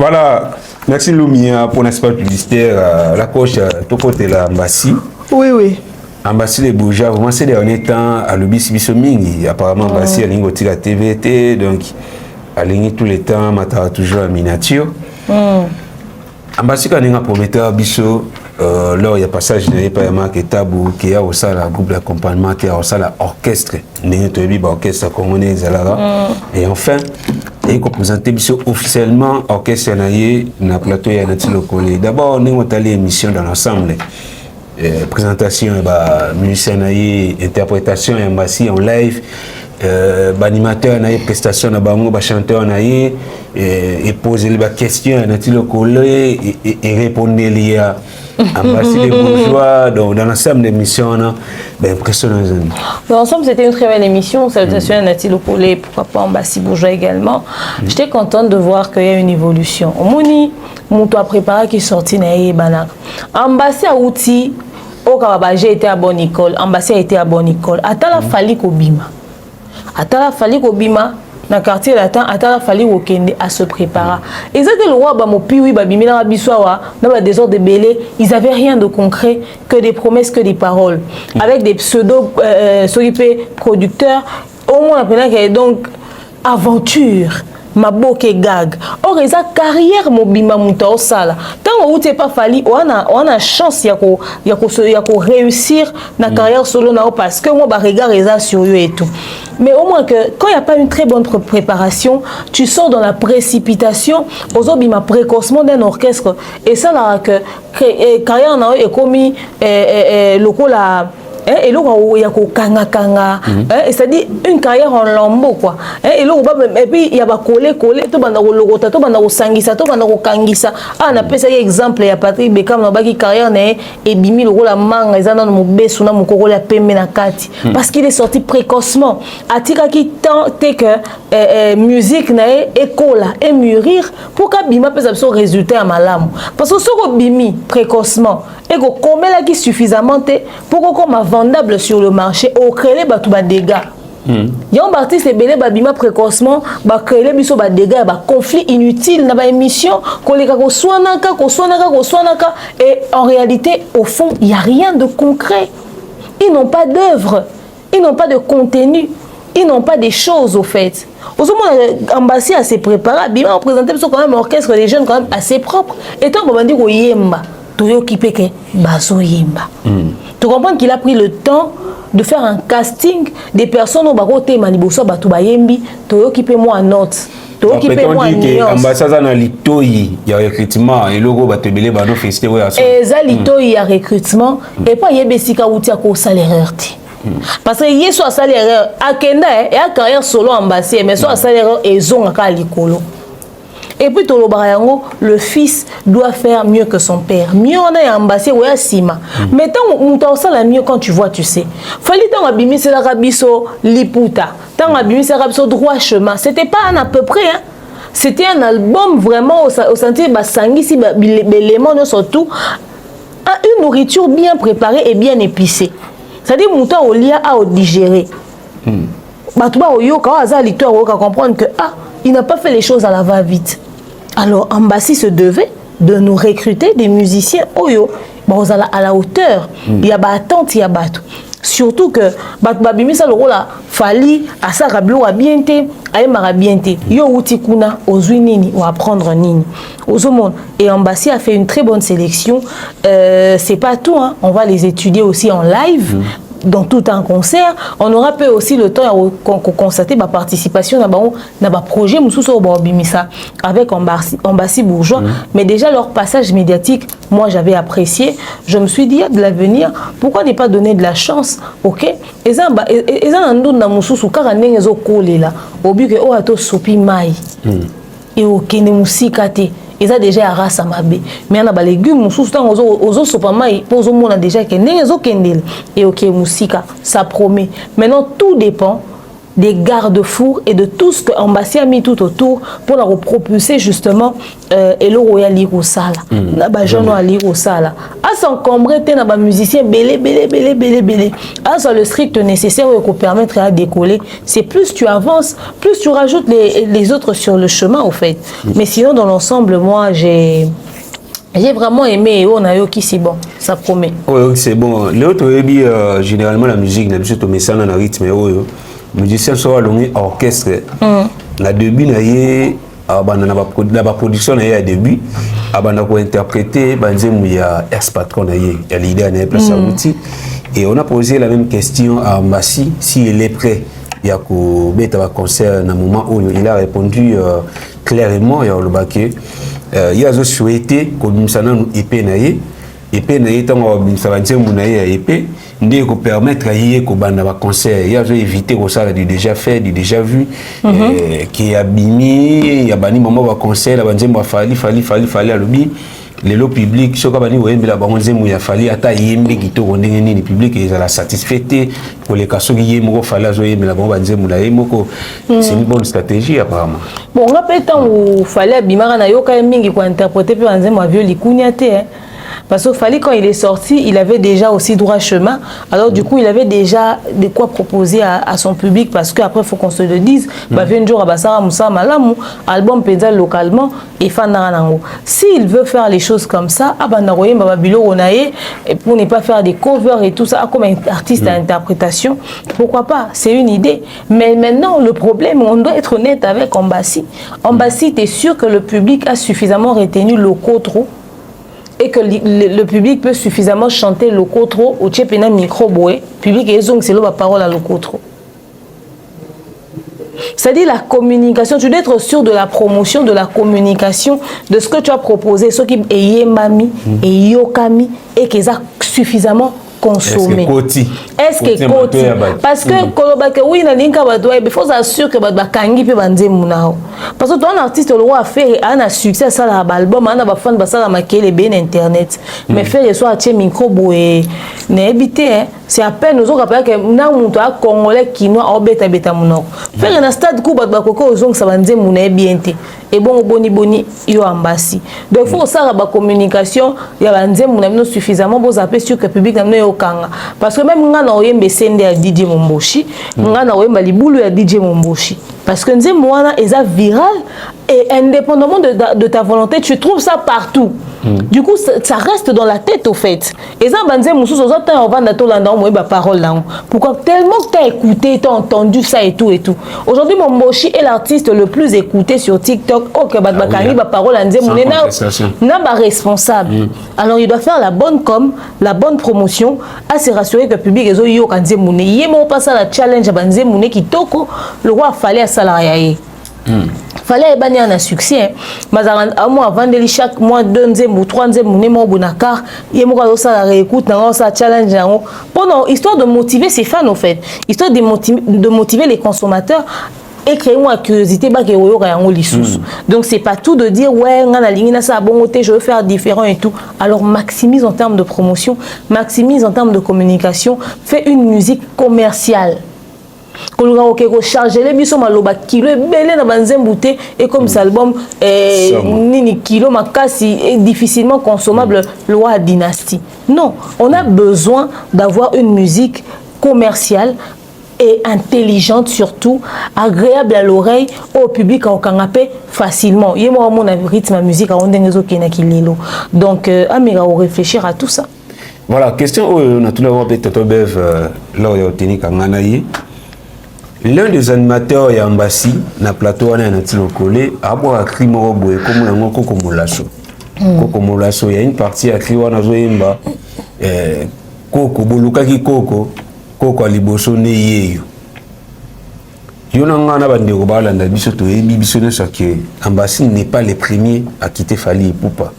Voilà, merci Lumia pour l'espace publicitaire. La coach, tout côté là, Mbassi. Oui. Mbassi les Bouja, vraiment ces derniers temps, à l'Obis Bissomingi, apparemment Mbassi a l'ingoti la TVT, donc à l'ingé tous les temps, Matara toujours en miniature. Mbassi quand on a prometteur Bisso, lors il y a passage de l'épargnement qui est tabou, qui a aussi la groupe d'accompagnement, qui a aussi l'orchestre, l'orchestre congolais, et enfin, il a présenté officiellement l'orchestre dans le plateau de Natilo-Kolé. D'abord, on a allé émission dans l'ensemble. Présentation, musicien, interprétation, en live, animateur, prestation, chanteur, et poser les questions à Natilo-Kolé et répondre à Mbassi les bourgeois dans l'ensemble des missions, impressionnant. Dans l'ensemble, c'était une très belle émission. Salutations à Nathalie Lopolé, pourquoi pas Mbassi bourgeois également. J'étais contente de voir qu'il y a une évolution. Omoni, mon toit préparé qui est sorti naïe banak. Mbassi a outil, au Karabaje était à bonne école. Mbassi a été à bonne école. Atala fali kobima. Atala fali kobima. Dans le quartier latin, il fallait à se préparer. Et ça, le roi, dans le désordre de Bélé, ils n'avaient rien de concret, que des promesses, que des paroles. Avec des pseudo-producteurs, au moins, il y a donc aventure. Maboke gag. Or, ils ont carrière mobima muta au sala. Tant où t'es pas fallu, on a chance y a réussir na carrière solo na parce que moi regard les sur eux et tout. Mais au moins que quand il y a pas une très bonne préparation, tu sors dans la précipitation. Aux obima précocement d'un orchestre et ça là que carrière na est commis local la et là il y a kanga c'est-à-dire une carrière en lambeau quoi et là et puis il y a ba coller tout banda ko logota tout banda ko sangisa tout banda ko kangisa on appelle ça exemple ya Patrick Bekam na baki carrière na et bimi lo la manga ezana no besu na mukoko la pembe na kati parce qu'il est sorti précocement atika ki tant que musique na écola et mûrir pour ka bima peut ça résultat à malamu parce que ce ko bimi précocement et ko komela ki suffisamment pour ko comme vendable sur le marché au créer ba tout ba dégâts. Yon artiste belé ba bima précocement ba créer biso ba dégâts ba conflit inutile na ba émission ko leka ko soanaka et en réalité au fond il y a rien de concret. Ils n'ont pas d'œuvre, ils n'ont pas de contenu, ils n'ont pas des choses au fait. Au moment Mbassi a se préparé, bima présenter quand même orchestre des jeunes quand même assez propre et tant qu'on dit ko yemba tu comprends qu'il a pris le temps de faire un casting des personnes au baroté maniboso batubayembi to occupé moi en note to occupé moi en nuance ambassade na litoyi ya recrutement et logo batebele bano félicité ouais eza litoyi ya recrutement et pas yebesika utia ko salaire ti parce que yeso salaire akenda et a carrière solo Mbassi mais so salaire ezonga ka likolo. Et puis le fils doit faire mieux que son père. Mieux on a Mbassi ou Sima. Mais tant on ça mieux quand tu vois, tu sais. Fallait tant abîmer c'est la rabiso liputa. Tant abîmer c'est la rabiso droit chemin. C'était pas un à peu près hein. C'était un album vraiment au sentier basangi si l'élément surtout une nourriture bien préparée et bien épicée. C'est-à-dire mouton au lia à digérer. Batuba au yoka azali toi on comprendre que il n'a pas fait les choses à la va-vite. Alors Mbassi se devait de nous recruter des musiciens oyo à la hauteur. Il y a attente, il y a bateau. Surtout que babimi ça le rôle fali à ça rablo a bien té a mara bien té yo utikuna ozui nini ou apprendre nini ozomon et Mbassi a fait une très bonne sélection. C'est pas tout hein. On va les étudier aussi en live. Dans tout un concert, on aura peu aussi le temps de constater ma participation dans un projet avec Mbassi bourgeois. Mais déjà leur passage médiatique, moi j'avais apprécié. Je me suis dit, il y a de l'avenir, pourquoi ne pas donner de la chance, ok? Et ça, et ok, ils ont déjà race à ma bé mais on a des légumes aux sopamai pour au monde déjà que et ok musique ça promet maintenant tout dépend des garde-fous et de tout ce que Ambassi a mis tout autour pour leur propulser justement Elo Royal Lirosala. Na ba jeune à Lirosala. À s'encombrer na ba musicien belé. À ça le strict nécessaire pour permettre à décoller. C'est plus tu avances, plus tu rajoutes les autres sur le chemin au fait. Mais sinon dans l'ensemble, moi j'ai vraiment aimé et on a eu qui c'est bon, ça promet. Oui, c'est bon. L'autre généralement la musique, n'a pas mis ça dans le rythme. Musicien soit l'ongé orchestre. La début la production à début, pour interpréter, il y a ex-patron, il y a l'idée à place à outil. Et on a posé la même question à Ambassi, s'il est prêt. Il y a un concert dans un moment où il a répondu clairement, il a souhaité que nous ayons épée naïe. Épée naïe, tant qu'on permettre à y avoir un concert. Il a évité que ça du déjà fait, du déjà vu, qui est abîmé, il y a un moment où concert, il fallait à l'objet. Les lots publics, ce qu'on a dit, il a fallu attendre le public et la satisfait pour les cas qui ont fallu c'est une bonne stratégie apparemment. Bon, on a pas tant où fallait abimara na yo quand même pour interpréter puis on a vu les kunyate. Parce qu'il fallait quand il est sorti, il avait déjà aussi droit chemin. Alors du coup, il avait déjà de quoi proposer à son public parce qu'après, il faut qu'on se le dise. Un jour, album pédal localement et fan. S'il veut faire les choses comme ça, pour ne pas faire des covers et tout ça, comme un artiste à interprétation, pourquoi pas? C'est une idée. Mais maintenant, le problème, on doit être honnête avec Ambassi. Ambassi, tu es sûr que le public a suffisamment retenu le trop et que le public peut suffisamment chanter le trop au tchépena micro boé public et donc c'est la parole à le trop. C'est-à-dire la communication, tu dois être sûr de la promotion, de la communication, de ce que tu as proposé, ce qui est yemami et yokami et qu'ils a suffisamment consommé. Est-ce que koti? Parce que oui na linka badwa il faut s'assurer que badba kangi pe banze munao. Parce que ton artiste le roi a fait un succès ça l'album ana ba fan ba ça la makele ben internet. Mais faire le soir tient micro boé na habité c'est à peine nous on rappelle que na muto a congolais kinois obeta beta munoko. Faire un stade coup badba koko ozong ça banze muna bienté. Et bon boni yo Ambassi. Donc faut ça la communication ya banze muna suffisamment pour zapper sur que public na okanga. Parce que même nga na oyembe sende ya DJ Momboshi, nga na oyemba libulu ya DJ Momboshi. Parce que nzembo wana eza viral et indépendamment de ta volonté, tu trouves ça partout. Du coup, ça reste dans la tête au fait. Et ça, pourquoi tellement que tu as écouté, tu as entendu ça et tout et tout. Aujourd'hui, Momboshi est l'artiste le plus écouté sur TikTok. Ok, parole n'a pas responsable. Alors, il doit faire la bonne com, la bonne promotion, à se rassurer que le public est yo quand Zemmoune. Il y a pas ça la challenge à Zemmoune qui toko le roi fallait à salarié. Fallait gagner un succès. Mais à moi vendre chaque mois 2 ou 3 mon bonakar, il me ça réécoute dans ça challenge pendant histoire de motiver ses fans en fait, histoire de motiver les consommateurs. Et créer une curiosité donc c'est pas tout de dire ouais je veux faire différent et tout. Alors maximise en termes de promotion, maximise en termes de communication, fais une musique commerciale. Charger les bisous maloba kilo belé na banzembouté et comme cet album nini kilo makasi est difficilement consommable loi dynastie. Non, on a besoin d'avoir une musique commerciale et intelligente surtout, agréable à l'oreille, au public en canapé facilement. Il y a mon rythme à musique à donc amiga au réfléchir à tout ça. Voilà, question on a tout d'abord peut-être bev là où il y a tenu kanganaï. L'un des animateurs et Ambassi na plateau na tilo collé a boire crimo boy comme na ngoko komolaso. Komolaso il y a une partie à criwa na zoyemba koko boluka ki koko aliboso ne yeyo. Yo na ngana bande ko balanda biso to yebi biso ne sake Ambassi n'est pas le premier à quitter Fally Ipupa.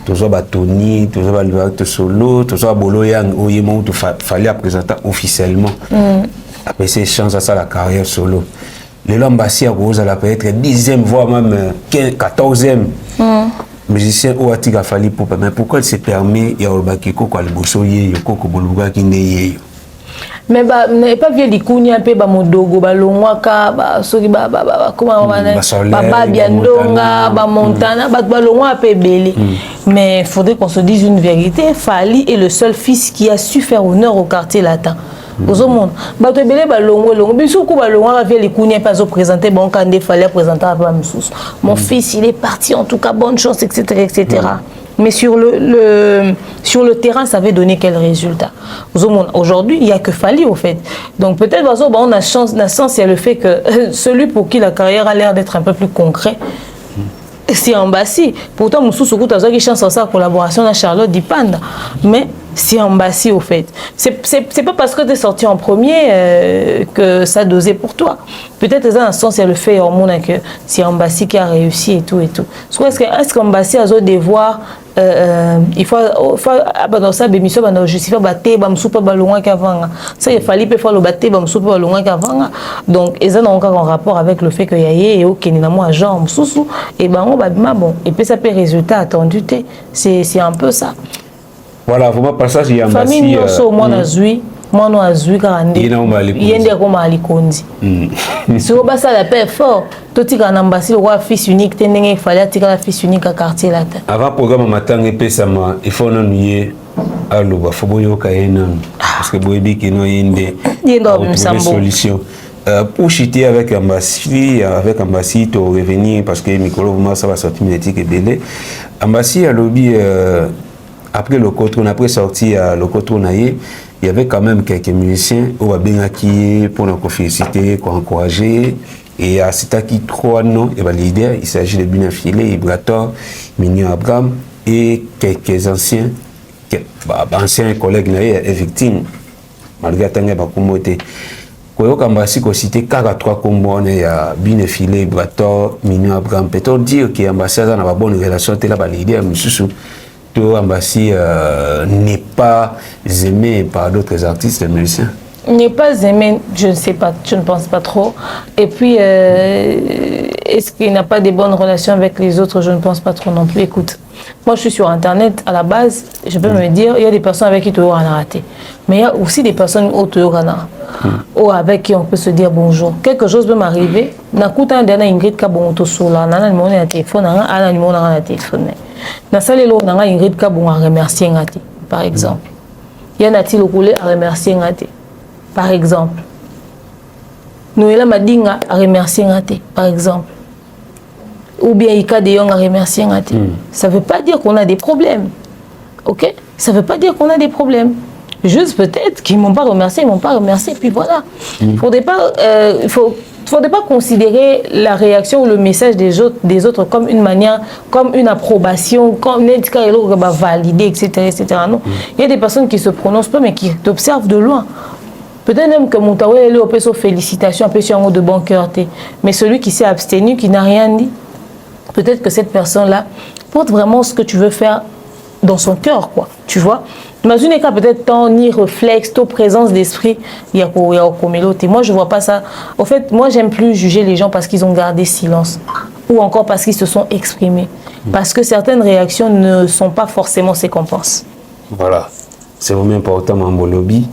Tozo ba Tony, tozo ba Liberté Solo, tozo bolo yang oyemo to Fally à présenter officiellement. Après ces chances à ça la carrière solo. Le Ambassi a rose à la peut-être 10e voire même 14e musicien ou atiga Fally Ipupa. Mais pourquoi il se permet ya olbaki koko aliboso yeyo koko boluka ki ne yeyo? Mais pas vieux likunya pe ba modogo ba longwaka ba soki ba comment ba biandonga ba montana ba longwa pe belé. Mais faudrait qu'on se dise une vérité, Fally est le seul fils qui a su faire honneur au quartier latin. Aux monde ba to belé ba longo biso ko ba longwa vieux likunya pas se présenter bon quand il fallait présenter à pas mon fils il est parti en tout cas bonne chance etc. Mais sur le terrain, ça avait donné quel résultat? Aujourd'hui, il n'y a que Fally au fait. Donc peut-être on a chance, il y a le fait que celui pour qui la carrière a l'air d'être un peu plus concret, c'est Ambassi. Pourtant, Moussou Soukou a eu chance en sa collaboration avec Charlotte Dipanda. Mais c'est Ambassi au fait. C'est pas parce que tu es sorti en premier que ça dosait pour toi. Peut-être dans un sens, il y a le fait que c'est Ambassi qui a réussi et tout et tout. Est-ce qu'Ambassi a des devoirs il faut dans ça bémission dans justifier battre bamsou pas balonga qu'avant ça il fallait faire le battre bamsou pas balonga qu'avant donc ils ont encore un rapport avec le fait que yaye et OK ni na moi genre sousou et ben on babima bon et puis ça peut résultat attendu c'est un peu ça voilà vraiment passage il y a famille nyoso moi nazui moi no azui karande yende ko mali kondi so ba ça la paix fort totika na Ambassi roi fils unique tendenge fallait tika la fils unique à quartier latin avant programme matanga epesama il faut non nier aloba foboyo kaena parce que boyebi kino yende solution pour chiter avec Ambassi to revenir parce que Mikolo vraiment ça va sortir médiatique et belé Ambassi a lobby après le Cotron après sorti le Cotron naie il y avait quand même quelques musiciens au Benaki pour nous féliciter, pour encourager. Et à Sitaki 3 noms, et leader, il s'agit de Binafile, Ibrator, Mignon Abraham et quelques anciens collègues et victimes. Malgré Tanga Bakumote. Koyok Ambassi ko cité 43 combos, il y a Binafile, Ibrator, Mignon Abraham. Peut-on dire qu'Ambassi a une bonne relation avec le leader, M. Ambassi n'est pas aimé par d'autres artistes et musiciens. N'est pas aimé, je ne sais pas, je ne pense pas trop. Et puis, est-ce qu'il n'a pas de bonnes relations avec les autres? Je ne pense pas trop non plus. Écoute, moi je suis sur Internet, à la base, je peux me dire, il y a des personnes avec qui tu auras raté. Mais il y a aussi des personnes ou avec qui on peut se dire bonjour. Quelque chose peut m'arriver. Nakuta Ingrid Kabonto Sola, nana numéro de téléphone, nana numéro de téléphone. Nasalelo nanga Ingrid Kabon a remercié Ngati, par exemple. Yanati Lokule a remercié Ngati, par exemple. Noëlla Madinga a remercié Ngati, par exemple. Ou bien Ika de Yong a remercié Ngati. Ça ne veut pas dire qu'on a des problèmes. Ok? Ça ne veut pas dire qu'on a des problèmes. Juste peut-être qu'ils ne m'ont pas remercié, puis voilà. Il ne faudrait pas considérer la réaction ou le message des autres comme une manière, comme une approbation, comme valider, etc. Non. Il y a des personnes qui se prononcent pas, mais qui t'observent de loin. Peut-être même que Moutaoué est là, sur félicitations, un peu sur un mot de bon cœur. Mais celui qui s'est abstenu, qui n'a rien dit, peut-être que cette personne-là porte vraiment ce que tu veux faire dans son cœur, quoi. Tu vois? Dans une cas peut-être tant ni réflexe, tant présence d'esprit, il y a Komelote. Moi je vois pas ça. Au fait, moi j'aime plus juger les gens parce qu'ils ont gardé silence ou encore parce qu'ils se sont exprimés. Parce que certaines réactions ne sont pas forcément ce qu'on pense. Voilà, c'est vraiment important, mon lobby.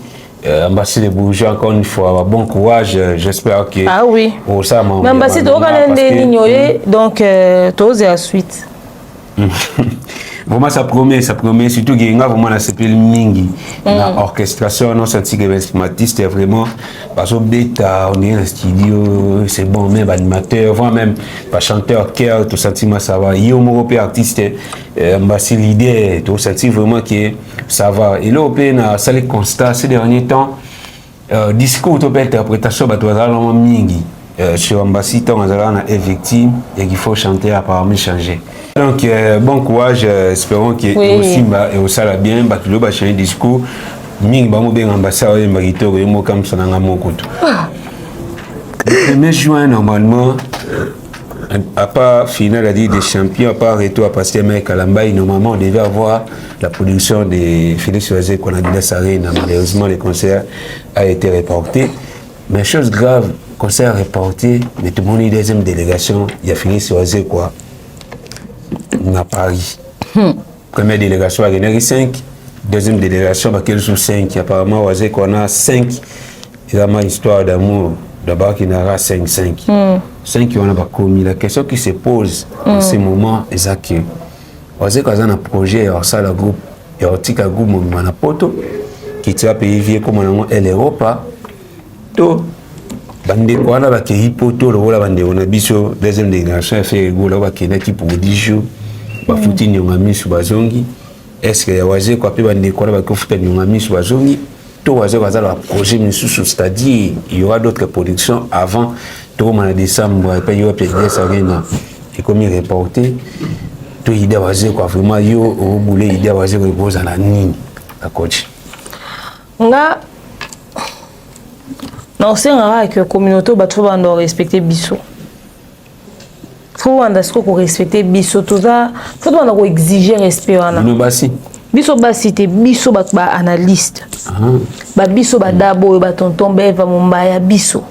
Ambassi de Bourgeois, encore une fois, bon courage, j'espère que... Ah oui. Mais Ambassi, tu as donc tu oses la suite. Vraiment ça promet surtout qu'il y a vraiment la CPL Mingi la orchestration non senti que l'instrumentiste est vraiment parce que bêta on est en studio c'est bon même animateur vraiment même pas chanteur cœur tout sentiment ça va il y a un européen artiste Ambassi l'idée tout senti vraiment que ça va et là on peut na salle constat ces derniers temps discours ou interprétation bah toi là Mingi sur Ambassi on a une victime et qu'il faut chanter apparemment changer. Donc bon courage, espérons que aussi et au sala bien batulo ba changer discours mingi ba mo ben ambassadeur et magito et mo comme ça na mokoto. Le 1er juin normalement à part finale la Ligue des Champions à part retour à Pasteur Mike Kalambaï normalement on devait avoir la production de Félix Oazé qu'on a dit ça malheureusement le concert a été reporté mais chose grave concert reporté mais tout le monde est deuxième délégation il a fini sur Oazé quoi à Paris. Première délégation à Guinée 5, deuxième délégation, quelle sous 5, apparemment, on a 5. Il y a ma histoire d'amour, d'abord qu'il y en aura 5. 5 qui ont commis. La question qui se pose en ce moment, c'est que on sait qu'on a un projet, il y a ça, le groupe, il y a un groupe, Manapoto, qui va payer comme l'Europe. Tout. Bande quoi là qui hypoto le voilà bande on a biso deuxième délégation fait go là qui est qui pour 10 jours ba futi ni ngami su bazongi est-ce que waze quoi pe bande quoi là qui futi ni ngami su bazongi to waze waza la projet misusu c'est-à-dire il y aura d'autres productions avant tout en décembre et puis il y aura peut-être ça vient et comme il reporté to idée waze quoi vraiment yo au boulot idée waze repose à la nini la coach nga non, c'est rare que la communauté doit respecter Bisso. Il faut respecter Bisso. Il faut exiger respect. Bisso basité, Bisso analyste. Bisso d'abo, tonton Beva Mumbaya, Bisso.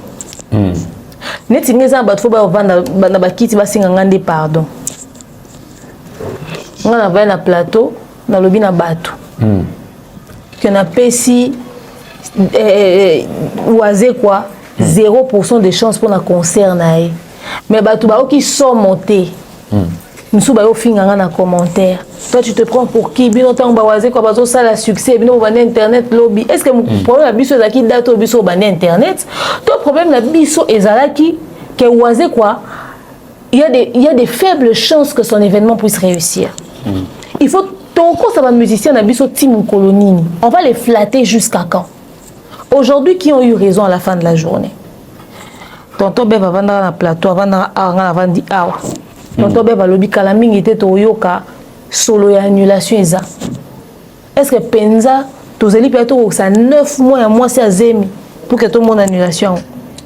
Net ingeza faut vendre bakiti basinga ngande pardon. On a un plateau, dans le bina bateau. Qu'on appelle si oisé quoi 0% de chance pour un concert nae mais bato ba qui sont montés nous sou ba yo finga na commentaire toi tu te prends pour qui bino tant ba oisé quoi bazo ça la succès bino ba internet lobby est-ce que mon problème la biso za ki date biso ba internet ton problème la biso ezalaki que oisé quoi il y a des faibles chances que son événement puisse réussir. Il faut ton cours ça va musicien na biso team colonini on va les flatter jusqu'à quand? Aujourd'hui, qui ont eu raison à la fin de la journée? Tonton Bev va vendre un plateau, va vendre dit awa. Tonton Bev va lobi kalaming était toyoka solo ya annulation eza. Est-ce que Penza tozeli plateau ça 9 mois à mois c'est à zemi pour que tout le monde annulation?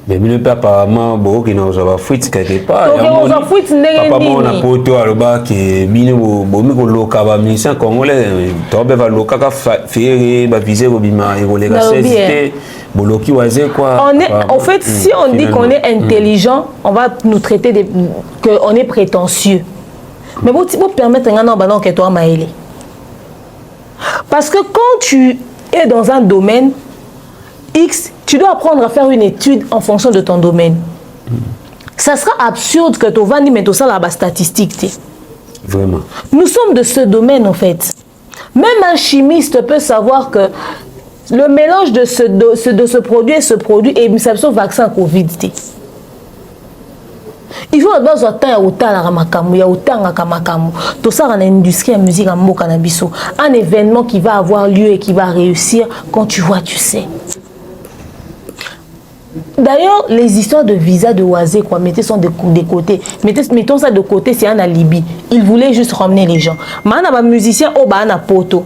Mais il ne apparemment beaucoup qui n'ont pas fuite quelque part. Donc on a fuite papa mon a poto aloba que bino bomi ko loka ba musicien congolais tobe va loka ka faire ba viser bobima et les gars c'est boloki waze quoi. On est en fait si on dit qu'on est intelligent, on va nous traiter de que on est prétentieux. Mais vous permettre un an que toi maélé. Parce que quand tu es dans un domaine X, tu dois apprendre à faire une étude en fonction de ton domaine. Ça sera absurde que tu vas dire mais tout ça là bas statistique. Vraiment. Nous sommes de ce domaine en fait. Même un chimiste peut savoir que le mélange de ce produit et ce produit est un vaccin Covid. Il faut avoir autant la ramakamu, il y a autant la kamakamu. Tout ça dans l'industrie de la musique en Mokanabiso. Un événement qui va avoir lieu et qui va réussir, quand tu vois, tu sais. D'ailleurs, les histoires de visa de Oisé, quoi, mettez ça de côté. Mettons ça de côté, c'est un alibi. Ils voulaient juste ramener les gens. Maintenant, un musicien, oh, bah, un poto.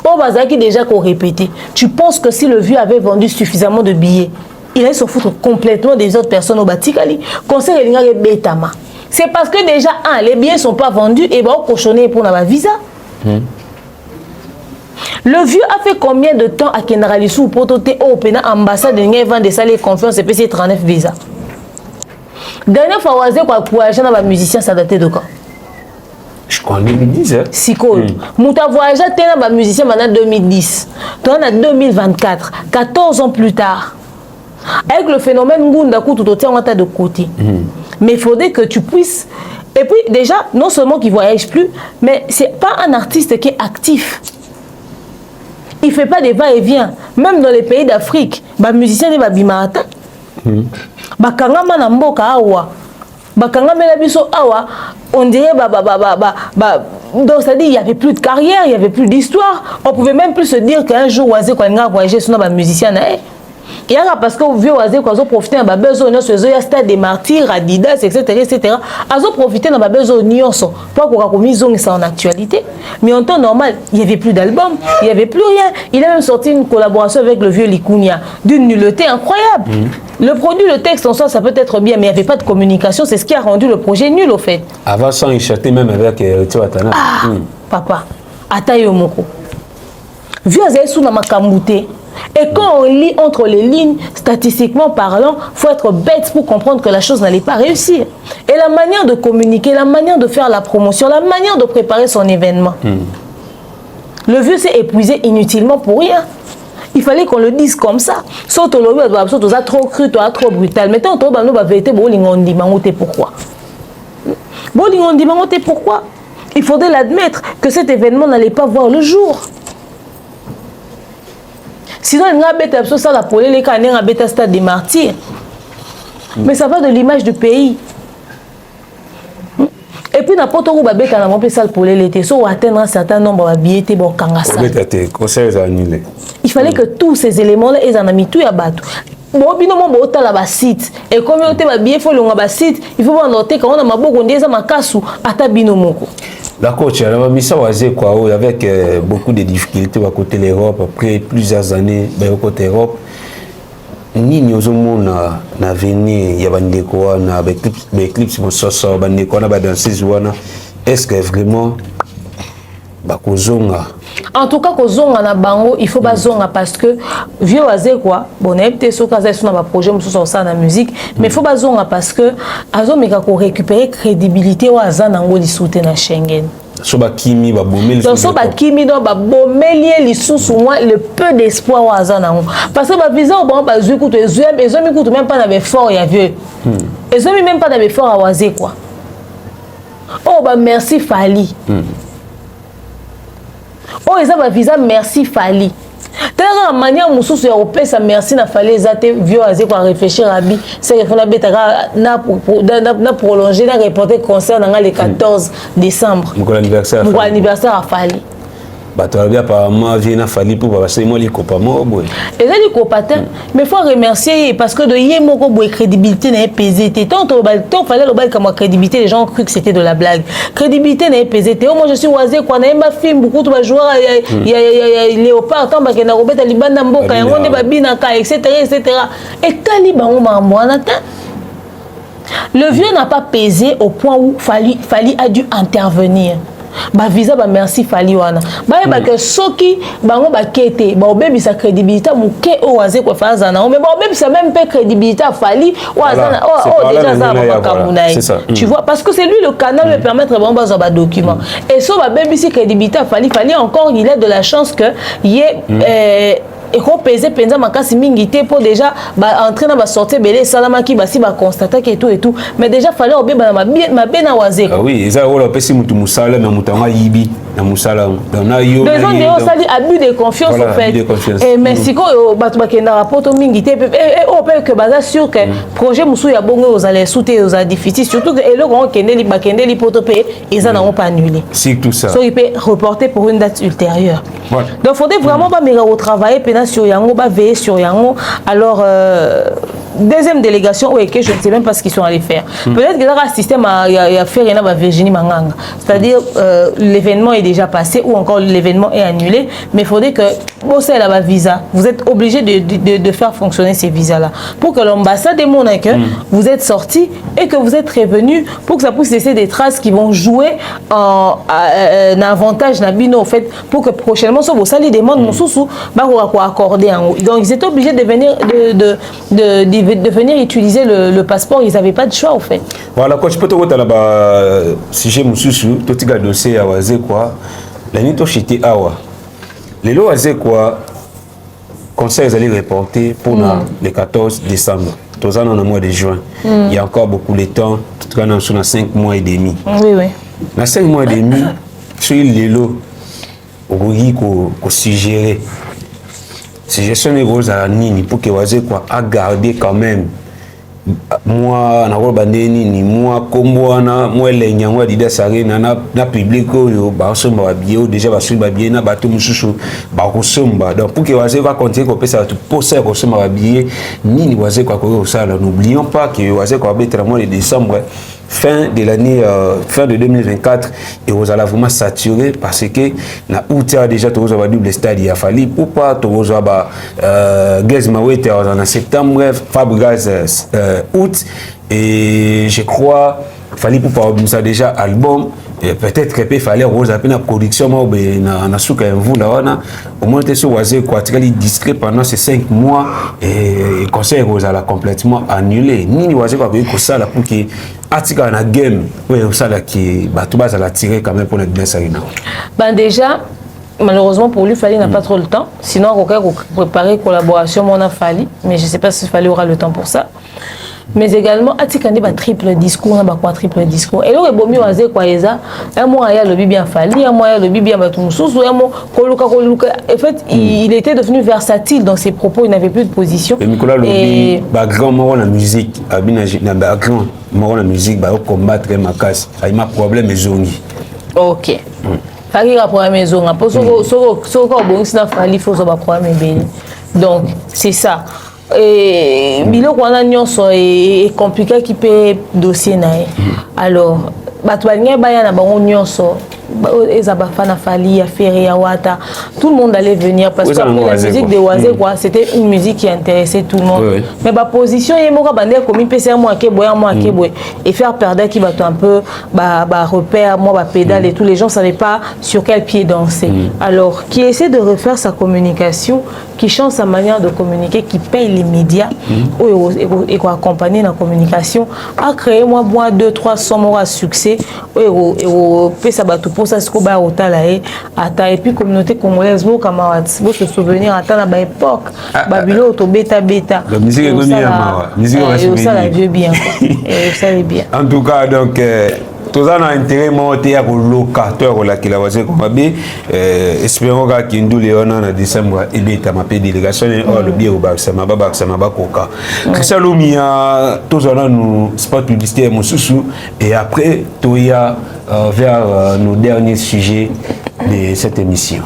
Oh, bah, ça qui déjà qu'on répétait. Tu penses que si le vieux avait vendu suffisamment de billets, il allait se foutre complètement des autres personnes au Batikali. Conseil de Betama. C'est parce que déjà, les billets ne sont pas vendus et bah, on cochonné pour la visa. Le vieux a fait combien de temps à Kenaralisou pour toter au Pena ambassade de Ngevan de Salé Confiance et PC 39 visa? Dernière fois, Oisé quoi pour agir dans la musicien, ça datait de quand? Je connais 2010. Si cool. Mouta voyagé dans la musicien maintenant 2010. Toi, on a 2024, 14 ans plus tard. Avec le phénomène Ngunda tout au tient de côté. Mais il faudrait que tu puisses. Et puis déjà, non seulement qu'il ne voyage plus, mais c'est pas un artiste qui est actif. Il ne fait pas des va-et-vient. Même dans les pays d'Afrique, les musiciens ne bimata. Bakangama na mboka awa. Bakangama na biso awa, on dirait donc c'est-à-dire il n'y avait plus de carrière, il n'y avait plus d'histoire. On pouvait même plus se dire qu'un jour Oisé quand il a voyagé sur les musiciens. Il y a parce que vieux Oisé quand ils profité de besoin de ce stade des martyrs, Adidas, etc. Ils ont profité de besoin de pour qu'on ait mis ça en actualité. Mais en temps normal, il n'y avait plus d'album, il n'y avait plus rien. Il a même sorti une collaboration avec le vieux Likunia d'une nullité incroyable. Le produit, le texte en soi, ça peut être bien, mais il n'y avait pas de communication. C'est ce qui a rendu le projet nul au fait. Avant ça, il chantait même avec Tiwatana. Papa, Atayo Moko. Vieux Oisé sous Namakamouté. Et quand on lit entre les lignes, statistiquement parlant, il faut être bête pour comprendre que la chose n'allait pas réussir. Et la manière de communiquer, la manière de faire la promotion, la manière de préparer son événement. Le vieux s'est épuisé inutilement pour rien. Il fallait qu'on le dise comme ça. Sauf que tu as trop cru, tu as trop brutal. Mais tant que tu as vérité, pourquoi? Pourquoi? Il faudrait l'admettre que cet événement n'allait pas voir le jour. Sinon, il y a un stade des martyrs. Mais ça va de l'image du pays. Et puis, n'importe où, on atteindre un certain nombre de billets. Il fallait que tous ces éléments-là aient mis tout à battre. Et comme il faut il faut noter qu'on a la coach, avec beaucoup de difficultés à côté de l'Europe, après plusieurs années à côté de l'Europe, nous avons avenir, il y a des clips est-ce que vraiment en tout cas, il faut bazonga parce que vieux quoi, bon, projet sur la musique, mais il faut bazonga parce que azomeka ko récupérer crédibilité au azan ngo li soutien Schengen. Soba kimi ba bomeli. Donc soba kimi do ba bomeli li sous moi le peu d'espoir au azan ngo. Parce que ba visa au bon ba zuku to ezomi kutu même pas na effort ya vieux. Ezomi même pas na effort à waze quoi. Oh bah merci Fali. Oh, ils ont un visa, merci Fali. T'as une manière mususu ya opesa merci na Fali zate vieux azé pour réfléchir à bi. C'est qu'il faut na prolonger na reporter concert dans le 14 décembre. Mon anniversaire. Mon anniversaire à Fali. Bah tu as bien apparemment vient Fali pour passer moi les copains boy. Et là les copains mais faut remercier parce que de yé moko boy crédibilité n'a pesé tant fallait le bail comme crédibilité les gens ont cru que c'était de la blague. Crédibilité n'a pesé moi je suis oisé quoi na ma film beaucoup de joueurs il y a Léopard tant que na Robert Libanda mboka yango ne babina ka etc. Et taliban mwana le vieux n'a pas pesé au point où Fali a dû intervenir. Ba visa ba merci Fali wana ba que soki bango ba kete ba obebi sa crédibilité muke o waze ko faza na mais ba obebi sa même pas crédibilité Fali wazana déjà ça ba kamunaï tu vois parce que c'est lui le canal lui permettre bon ba document et so ba bebi si crédibilité Fali encore il a de la chance que y est et qu'on pesait penza makasi mingité pour déjà entrer dans ma sortie belé salama qui si constater que et tout mais déjà fallait obe ma bena waze ah oui ça on pesi mutu musala mais mutanga yibi na musala na yo besoin de ça dit abus de confiance en fait et mais si ko batu bakenda rapport mingité et on peut que baza sûr que projet musu ya bongo aux allez souter aux difficile surtout que et le grand kende li bakende li potopé ils en ont pas annulé c'est tout ça so il peut reporter pour une date ultérieure donc faudrait vraiment pas me retravailler sur Yango, veiller sur Yango. Alors, deuxième délégation, oui, que je ne sais même pas ce qu'ils sont allés faire. Peut-être que dans un système a fait rien à Virginie Manganga. C'est-à-dire, l'événement est déjà passé ou encore l'événement est annulé, mais il faudrait que, bon, c'est là-bas visa. Vous êtes obligé de faire fonctionner ces visas-là. Pour que l'ambassade démontre que vous êtes sorti et que vous êtes revenu pour que ça puisse laisser des traces qui vont jouer en avantage, en fait, pour que prochainement, ça vous salez des demandes, accordé donc ils étaient obligés de venir utiliser le passeport, ils n'avaient pas de choix en fait. Voilà, quand je peux te dire là-bas si j'ai mon sous tout ce dossier à waze quoi la nuit au chité awa les lois waze quoi conseil allez reporter pour le 14 décembre tous en mois de juin il y a encore beaucoup de temps tout cas dans 5 mois et demi oui dans 5 mois et demi sur les lots au suggérer suggestion est rose à nini pour que waze quoi à garder quand même moi na roba nini moi kombo na moi lenya moi dida sare na public yo ba somba bio déjà ba somba bien na bato mususu ba ko somba donc pour que waze va continuer ko pesa tout pour ça ko somba bien nini waze quoi ko ça n'oublions pas que waze quoi être le mois de décembre fin de l'année fin de 2024 et vous allez vraiment saturer parce que na août déjà tous va double stade il a fallu pour pas tous va gaz mawete en septembre Fabregas août et je crois fallait pour pas ça déjà album peut-être qu'il fallait rose à peine la production mais na souka vous là on a au moins te sur waze quoi tu discret pendant ces 5 mois et conseil rose à la complètement annulé ni waze quoi que ça là pour que article na game oui ça là qui bah tout bas à la tirer quand même pour notre bien ça ben déjà Malheureusement pour lui, Fali n'a pas trop le temps. Sinon, on a préparé collaboration, on a Fali. Mais je ne sais pas si Fali aura le temps pour ça. Mais également, Atikandi va triple discours, on a triple discours. Et là, il y a quoi ça? Un mois, il y a le bibi en Fali, un mois, il y a le bibi en Batoumsous, un mois, en fait, il était devenu versatile dans ses propos, il n'avait plus de position. Et Nicolas Lobi, background, moi, la musique, background, moi, la musique, combattre ma casse, il m'a problème, mais zongi. Ok. Fali a problème maison. Après, il faut avoir problème béni. Donc, c'est ça. Et bilo qu'on a est compliqué qui peut dossier nae. Alors, batouania baya na bango nyonso. Ezabafana Fali, Affaire, Awata, tout le monde allait venir parce que la musique de Oazé, c'était une musique qui intéressait tout le monde. Oui. Mais ma position, il y a comme PC moi et faire perdre qui va un peu repère, moi pédale et tous les gens ne savaient pas sur quel pied danser. Alors, qui essaie de refaire sa communication, qui change sa manière de communiquer, qui paye les médias et qui accompagne la communication, a créé moi 200-300 mois à succès et ça va tout pour ça, ce qu'on va au talaé, et puis communauté congolaise, vos camarades, vos se souvenir à la époque, Babylone, auto bêta. La musique est venue à ça la vieux bien. Ça est bien. En tout cas, donc, tout ça a intérêt monté à locateur qui l'a voisin comme Babé. Espérons qu'il y ait Léon en décembre et bien ma délégation le bien au Baksama Koka. Christian Lumia, tout ça nous spot publicitaire mon sous et après tout y a vers nos derniers sujets de cette émission.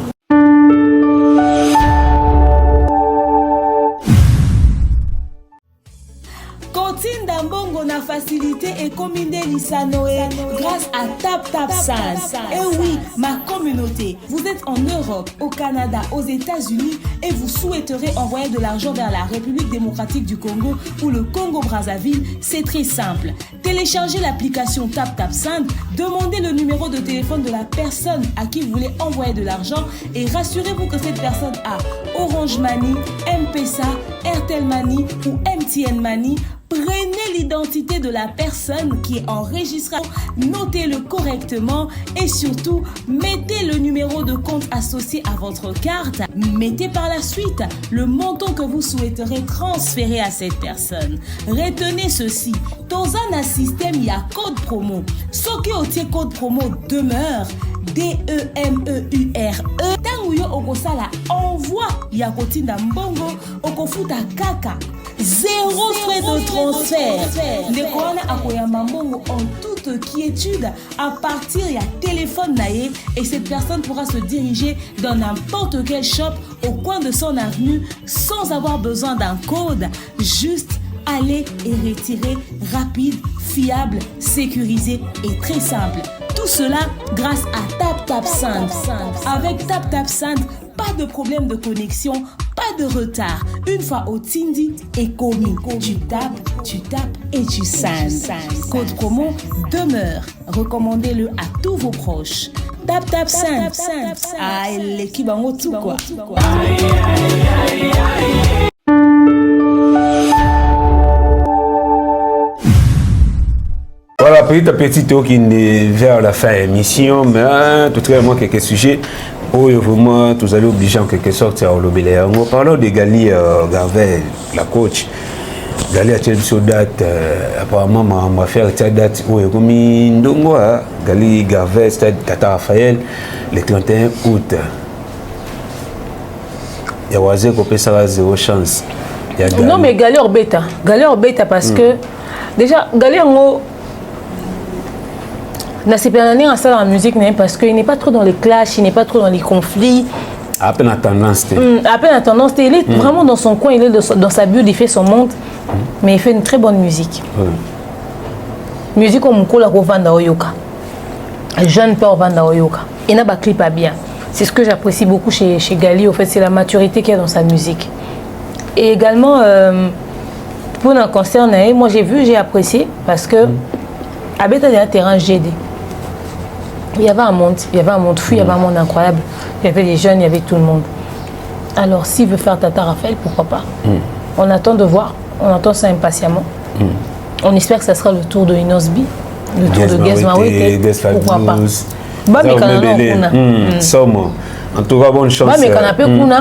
Facilité et combiner l'Issanoé grâce à TapTapSend. Et oui, ma communauté, vous êtes en Europe, au Canada, aux États-Unis et vous souhaiterez envoyer de l'argent vers la République démocratique du Congo ou le Congo-Brazzaville, c'est très simple. Téléchargez l'application TapTapSend, demandez le numéro de téléphone de la personne à qui vous voulez envoyer de l'argent et rassurez-vous que cette personne a Orange Money, M-Pesa, Airtel Money ou MTN Money. Prenez l'identité de la personne qui est enregistrée, notez-le correctement et surtout, mettez le numéro de compte associé à votre carte. Mettez par la suite le montant que vous souhaiterez transférer à cette personne. Retenez ceci, dans un système, il y a code promo. Ce qui est code promo demeure. DEMEURE. Tanguyo okosala envoie Yakotinda Mbongo okofuta kaka. 0 frais de transfert. Ndekona akoyamba Mbongo en toute quiétude à partir il y a téléphone naé et cette personne pourra se diriger dans n'importe quel shop au coin de son avenue sans avoir besoin d'un code. Juste aller et retirer rapide, fiable, sécurisé et très simple. Tout cela grâce à TapTapSend. Avec TapTapSend, pas de problème de connexion, pas de retard. Une fois au Tindi et commis, tu tapes et tu sends. Code promo demeure. Recommandez-le à tous vos proches. TapTapSend. Ah, l'équipe en tout quoi. Voilà, petit à petit, qui est vers la fin de l'émission, mais tout à l'heure, quelques sujets où vraiment, vous allez obliger en quelque sorte à le en parlant de Gali Garvey, la coach. Gali a tiré sur date, apparemment, ma faire cette date où il y a comme Ndongo, Gali Garvey, stade Tata Raphaël, le 31 août. Il y a Oazé qui peut ça 0 chance. Non, mais Gali Orbeta parce que déjà, Gali en dans la musique parce qu'il n'est pas trop dans les clashs, il n'est pas trop dans les conflits. À peine à tendance. Il est vraiment dans son coin, il est dans sa bulle, il fait son monde, mais il fait une très bonne musique. Musique comme Moukoula Vanda Oyoka. Jeune peur Vanda Oyoka. Il n'a pas de clip à bien. C'est ce que j'apprécie beaucoup chez Gali, au fait, c'est la maturité qu'il y a dans sa musique. Et également, pour un concert, moi j'ai apprécié parce que Abeta il y a un terrain GD. Il y avait un monde fou, il y avait un monde incroyable. Il y avait les jeunes, il y avait tout le monde. Alors, s'il veut faire Tata Raphaël, pourquoi pas? On attend de voir, on attend ça impatiemment. On espère que ça sera le tour de Inosbi, le tour de Gez Mawete, pourquoi pas? En tout cas, bonne chance. Mais quand on peut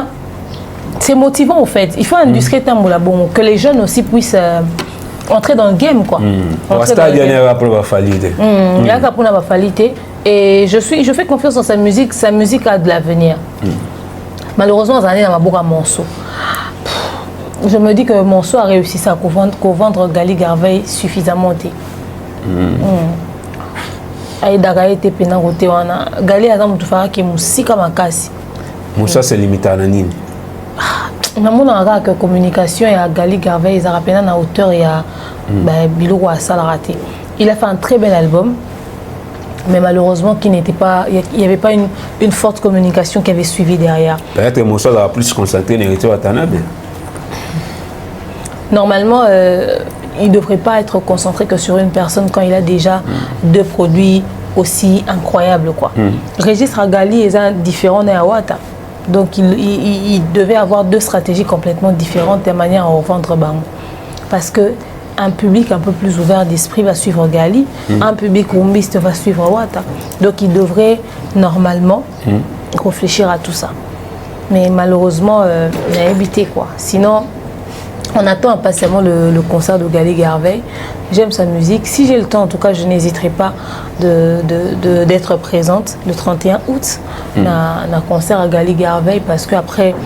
c'est motivant en fait. Il faut industrie bon, que les jeunes aussi puissent entrer dans le game quoi. Et je fais confiance en sa musique a de l'avenir. Malheureusement, dans ma bourre à Monceau. Je me dis que Monceau a réussi à vendre Gali Garvey suffisamment. Aïdaga était pénal au Téwana. Gali a dit que musique à kasi. Moussa c'est limité à la nine. La communication et à Gali Garvey, ils ont pénal à hauteur et à Bilou à Salarate. Il a fait un très bel album. Mais malheureusement, il n'y avait pas une forte communication qui avait suivi derrière. Peut-être que Moussa va plus se concentrer sur Watanabe. Normalement, il ne devrait pas être concentré que sur une personne quand il a déjà deux produits aussi incroyables. Régis Ragali est différent de Awata. Donc, il devait avoir deux stratégies complètement différentes de manière à revendre Bango. Parce que un public un peu plus ouvert d'esprit va suivre Gali, un public rumbiste va suivre Wata. Donc il devrait normalement réfléchir à tout ça. Mais malheureusement, il a évité quoi. Sinon, on attend impatiemment le concert de Gali Garvey. J'aime sa musique. Si j'ai le temps, en tout cas, je n'hésiterai pas d'être présente le 31 août dans un concert à Gali Garvey parce qu'après,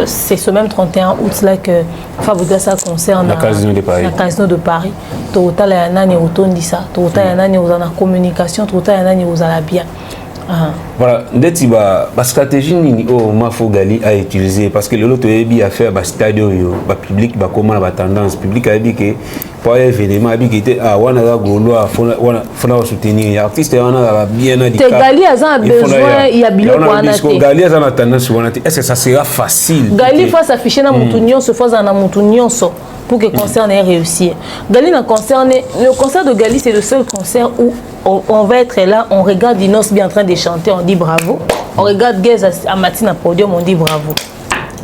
c'est ce même 31 août là que Fabouda ça concerne la Casino de Paris. Total et Anani Otondisa, Total et Anani aux en communication, Total et Anani aux à la bien. Voilà, la stratégie que Mafo Gali a utilisée parce que l'autre a fait un stade public, comment la tendance publique a dit que pour un événement, il était à soutenir l'artiste et on a bien dit que Gali a besoin, il y a bien Gali a tendance. Est-ce que ça sera facile? Gali faut s'afficher dans Moutunion, se faire dans Moutunion pour que le concert ait réussi. Gali le concert de Gali, c'est le seul concert où on va être là, on regarde Inos bien en train de chanter, on dit bravo. On regarde Gez à Matine à podium, on dit bravo.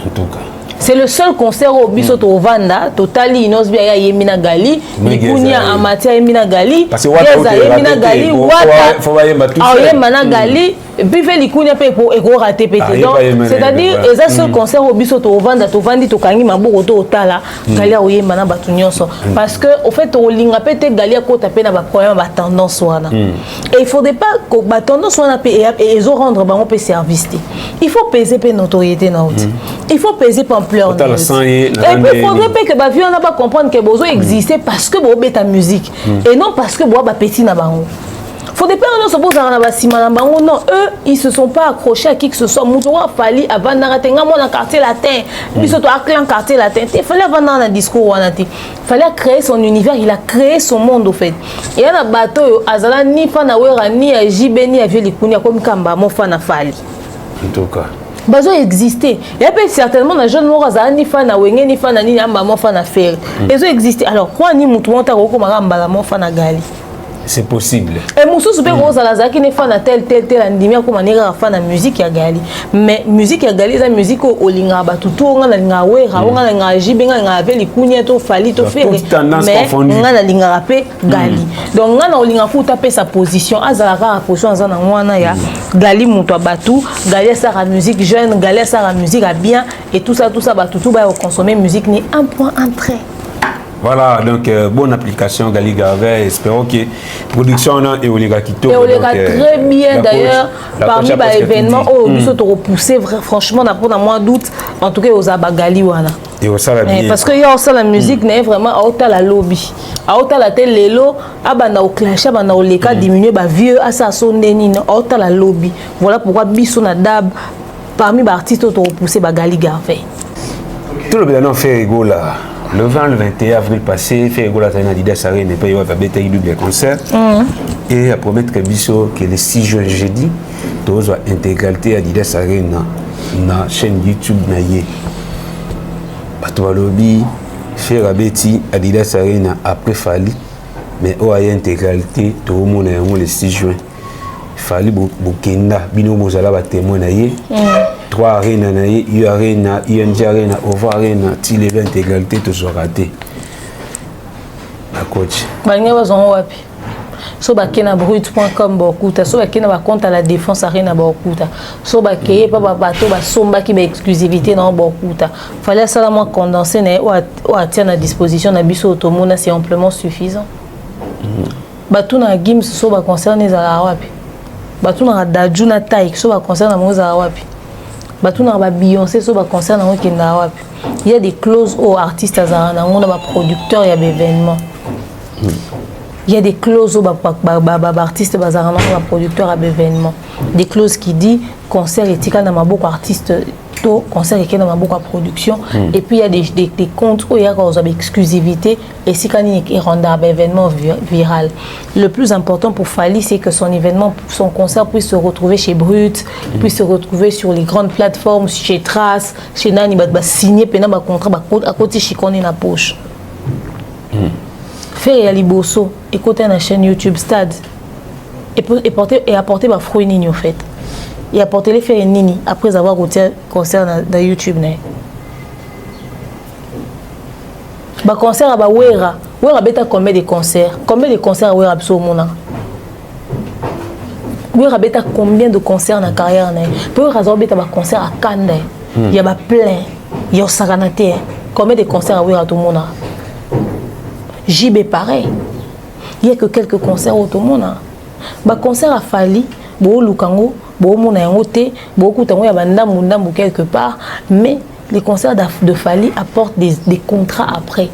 En tout cas. C'est le seul concert au Bisoto au Vanda, Totali Inos bien Yemina Gali, Nikunia Amatia Yemina Gali, Geza Yemina Gali, Wata Yemina Gali, puis fait Likunia pour égo raté pété. Donc c'est-à-dire les seuls concerts au Bisoto au Vanda, Tovandi Tokangi Maboko Totala, Gali Yemina Batunyoso. Parce que au fait au linga pété Gali a côté peine à problème à tendance wana. Et il faudrait pas que la tendance wana et ils ont rendre ba on peut service. Il faut peser pe notoriété na outi. Il faut peser pour et puis il faudrait pas que Bavi on a pas comprendre que besoin exister parce que bo beta musique et non parce que bo ba petit na bango. Faudrait pas on se pose na ba sima na bango non, eux ils se sont pas accrochés à qui que ce soit. Moutoua fali avant na ratenga mon quartier latin, biso to clan quartier latin. Il fallait avant na discours wana ti. Fallait créer son univers, il a créé son monde au fait. Et na bateau azala ni fa na wera ni a JB ni a vieux likunia comme kamba mo fa na fali. En tout cas besoin exister. Il y a certainement des jeunes morts ni fan à wenge ni fan à ni amba mo fan à faire. Ils ont existé. Alors quoi ni mutu monta ko maramba la mo fan à gali. C'est possible. Et Moussou super rose à la zaki ne fan à tel andimia comme manera fan à musique ya gali. Mais musique ya gali za musique au linga ba tutu nga na linga we ra nga na jibenga nga ave likunya to fali to faire. Mais nga na linga rapé gali. Donc nga na linga futa pe sa position azala ka position azana mwana ya gali mutu batu, gali sa la musique jeune, gali sa la musique a bien et tout ça ba tutu ba consommer musique ni un point entrée. Voilà, donc bonne application Gali Garvey. Espérons que la production est au Lega Quito. Et au Lega très bien d'ailleurs. Parmi les événements, nous sommes repoussés franchement dans mois d'août. En tout cas, aux Abagali. Et au Salabi. Parce que la musique n'est vraiment à haute la lobby. À haute la télé, l'élo, à au clash, à au Lega diminuer, vieux, à sa sonne, à haute la lobby. Voilà pourquoi Bisson a dab parmi les artistes repoussés Gali Garvey. Tout le monde fait rigolo là. Le 20 le 21 avril passé, fait Egola Tana Didas Arena et puis il va faire des double concert. Et à promettre que le 6 juin jeudi, tous va intégralité à Didas Arena na chaîne YouTube naie. Bato lobby faire abeti à Didas Arena après Fali, mais au y intégralité tout le monde le 6 juin. Fali Bukenda bino mozala ba témoin naie. 3 arena naie, U arena, ING arena, OVA arena, til event intégralité tout sera raté. La coach. Balinga bazongo wapi. so bakena brut.com bokuta so bakena ba compte à la défense arena bokuta so bakeye pa bato ba somba ki ba exclusivité na bokuta fallait ça la moins condensé na o atia na disposition na biso automona c'est amplement suffisant bato na gims so ba concerne za wapi bato na daju na taille so ba concerne mo za wapi bato na ba Beyoncé so ba concerne ngo kenda wapi il y a des clauses aux artistes azana on a ba producteur ya événement il y a des clauses aux artistes bazarana ba producteur à événement des clauses qui dit concert etika na maboko artiste to concert etika na maboko production et puis il y a des comptes où il y a une exclusivité et si quand il rend un événement viral le plus important pour Fally c'est que son événement son concert puisse se retrouver chez Brut puisse se retrouver sur les grandes plateformes chez Trace chez Nani ba signer pena ba contrat à côté chikone na poche faire ya liboso écouter na chaîne YouTube Stade et apporter ma fruit nini au fait et apporter les faire nini après avoir goûté concert dans YouTube né ba concert ba wera beta combien de concerts wera abso mona wera beta combien de concerts na carrière né pour raison beta ba concert à Kanda il y a ba plein il y a saganate combien de concerts wera tout mona JB pareil il y a que quelques concerts au tout monde ba concert à Fally bo lukango bo mona yango te bo kutango ya bandambu quelque part mais les concerts de Fally apportent des contrats après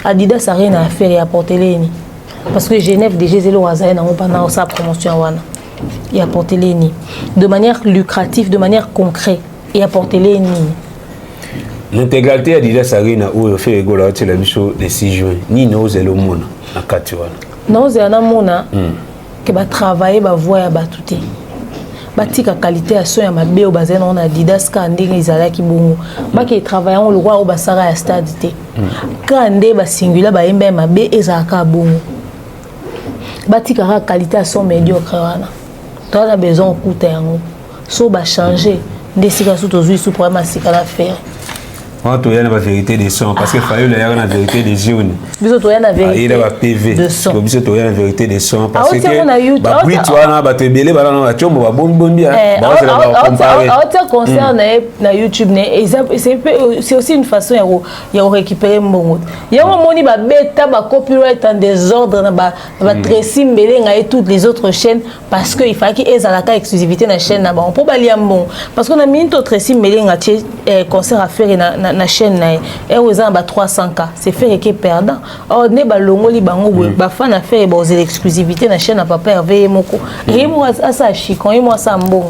Adidas a rien à faire et apporter les ni parce que Genève déjà zélo azay na pendant sa promotion wana et apporter les ni de manière lucrative de manière concrète et apporter les ni l'intégralité Adidas Arena où fait rigoler la biso le 6 juin ni no zelo mona na kati wana non zena mona que ba travailler ba voix ya batuté batika qualité à son ya mabe o bazena on Adidas ka ndenge izalaki bongo ba ke travailler on le roi o basara ya stade té ka ndé ba singular ba yemba mabe ezaka bongo batika ka qualité à son médiocre wana to na besoin kuta yango so ba changer ndesika sous tozui sous problème sika la faire tu as la vérité des sons parce que Fally il y a la vérité des jeunes. Biso tu as la vérité. Il y a la PV. Biso tu as la vérité des sons parce que bah oui tu as ba te belé ba na chombo ba bon bien. Concert na YouTube c'est aussi une façon ya récupérer mbongo. Ya moni ba beta ba copyright en désordre na ba dressing belenga et toutes les autres chaînes parce que il fallait qu'ils aient la exclusivité na chaîne na ba on peut ba liam bon parce qu'on a mis d'autres dressing belenga concert à faire na chaîne na et aux ans 300K c'est fait que perdant or ne ba longoli bango ba fan à faire ba l'exclusivité na chaîne na papa Hervé moko et moi ça chicon et moi ça mbongo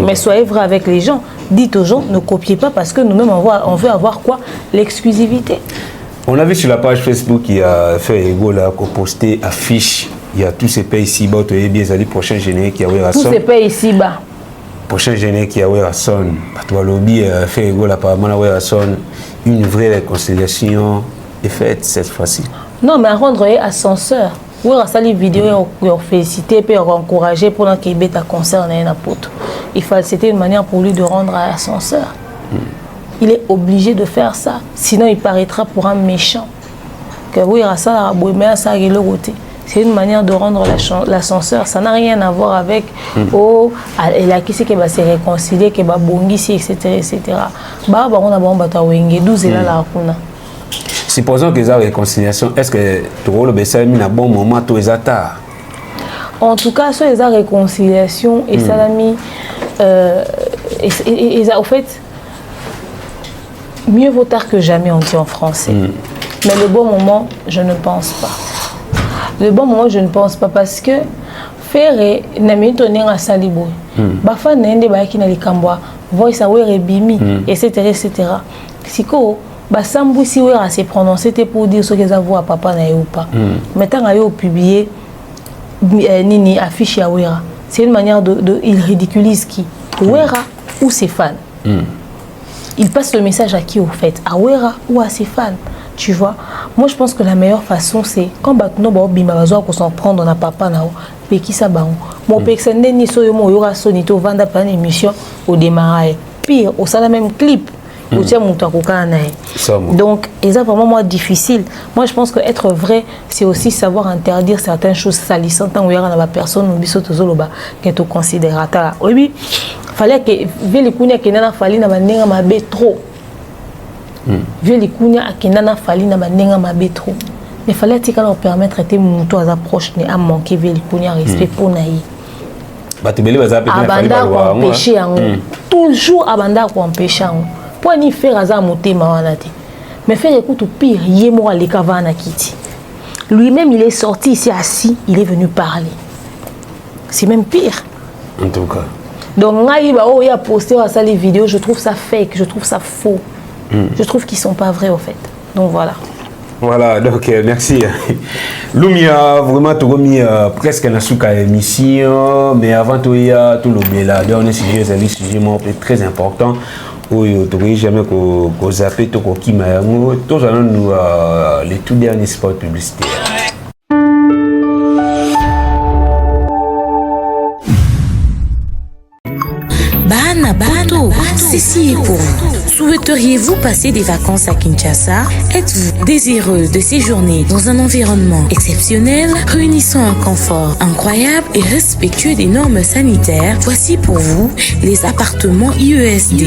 mais soyez vrai avec les gens dites aux gens ne copiez pas parce que nous-mêmes on veut avoir quoi l'exclusivité. On a vu sur la page Facebook il y a fait ego là qu'on postait affiche il y a tous ces pays ici bas tu es bien les prochains génériques qui a tous ces pays ici bas prochain générique qui a son toi lobby fait ego là apparemment la son une vraie réconciliation est faite cette fois-ci. Non mais à rendre ascenseur oui à salir vidéo pour féliciter pour encourager pour qu'il bête à concert na poto il fallait c'était une manière pour lui de rendre à ascenseur il est obligé de faire ça sinon il paraîtra pour un méchant que oui à ça la bohémia ça le côté. C'est une manière de rendre l'ascenseur. Ça n'a rien à voir avec elle a qui c'est qui va se réconcilier, qui va bongisi, etc. Bah, on a bon bata wenge 12 là la kuna. Supposons que la réconciliation, est-ce que tu rôle bessa mis un bon moment tout tard? En tout cas, sur les réconciliation et ça l'a mis au fait mieux vaut tard que jamais on dit en français. Mais le bon moment, je ne pense pas. Le bon moment, je ne pense pas parce que faire n'ami tourner à salibo. Bafa n'ende ba qui na likambwa, voice away bimi, etc. Siko basambu si ouais à se prononcer c'était pour dire ce qu'ils avaient à papa na ou pas. Maintenant ayo publier nini affiche ya wera. C'est une manière de il ridiculise qui wera ou ses fans. Il passe le message à qui au fait, à wera ou à ses fans. Tu vois, moi je pense que la meilleure façon c'est quand batno ba bima bazo ko s'en prendre na papa na pe ki sa ba mon pexende ni so yo mo yora sonito vanda plan émission au démarrage pire au sala même clip Donc, c'est vraiment moi difficile. Moi, je pense qu'être vrai, c'est aussi savoir interdire certaines choses salissantes où il y a une personne qui est considérata. Oui, fallait que Vélikounia qui n'a fallu na banenga mabe trop. Vélikounia qui n'a fallu na banenga mabe trop. Mais fallait que leur permettre de monter aux approches à manquer Vélikounia respect pour naï. Abanda pour empêcher toujours abanda pour empêcher. Pour n'y faire à monter mawanate. Mais faire écoute au pire, yémo à l'écavana kiti. Lui-même il est sorti ici assis, il est venu parler. C'est même pire. En tout cas. Donc, il a posté les vidéos, je trouve ça fake, je trouve ça faux. Je trouve qu'ils ne sont pas vrais, au fait. Donc, voilà. Voilà, donc merci. Lumia, vraiment, tu as mis presque un souka émission, mais avant tout, il y a tout le bela. Dernier sujet, c'est un sujet très important. Où tu ne jamais zapper, tu as dit que nous allons les tout derniers spots publicitaires. Ceci est pour nous. Souhaiteriez-vous passer des vacances à Kinshasa? Êtes-vous désireux de séjourner dans un environnement exceptionnel, réunissant un confort incroyable et respectueux des normes sanitaires? Voici pour vous les appartements IESD.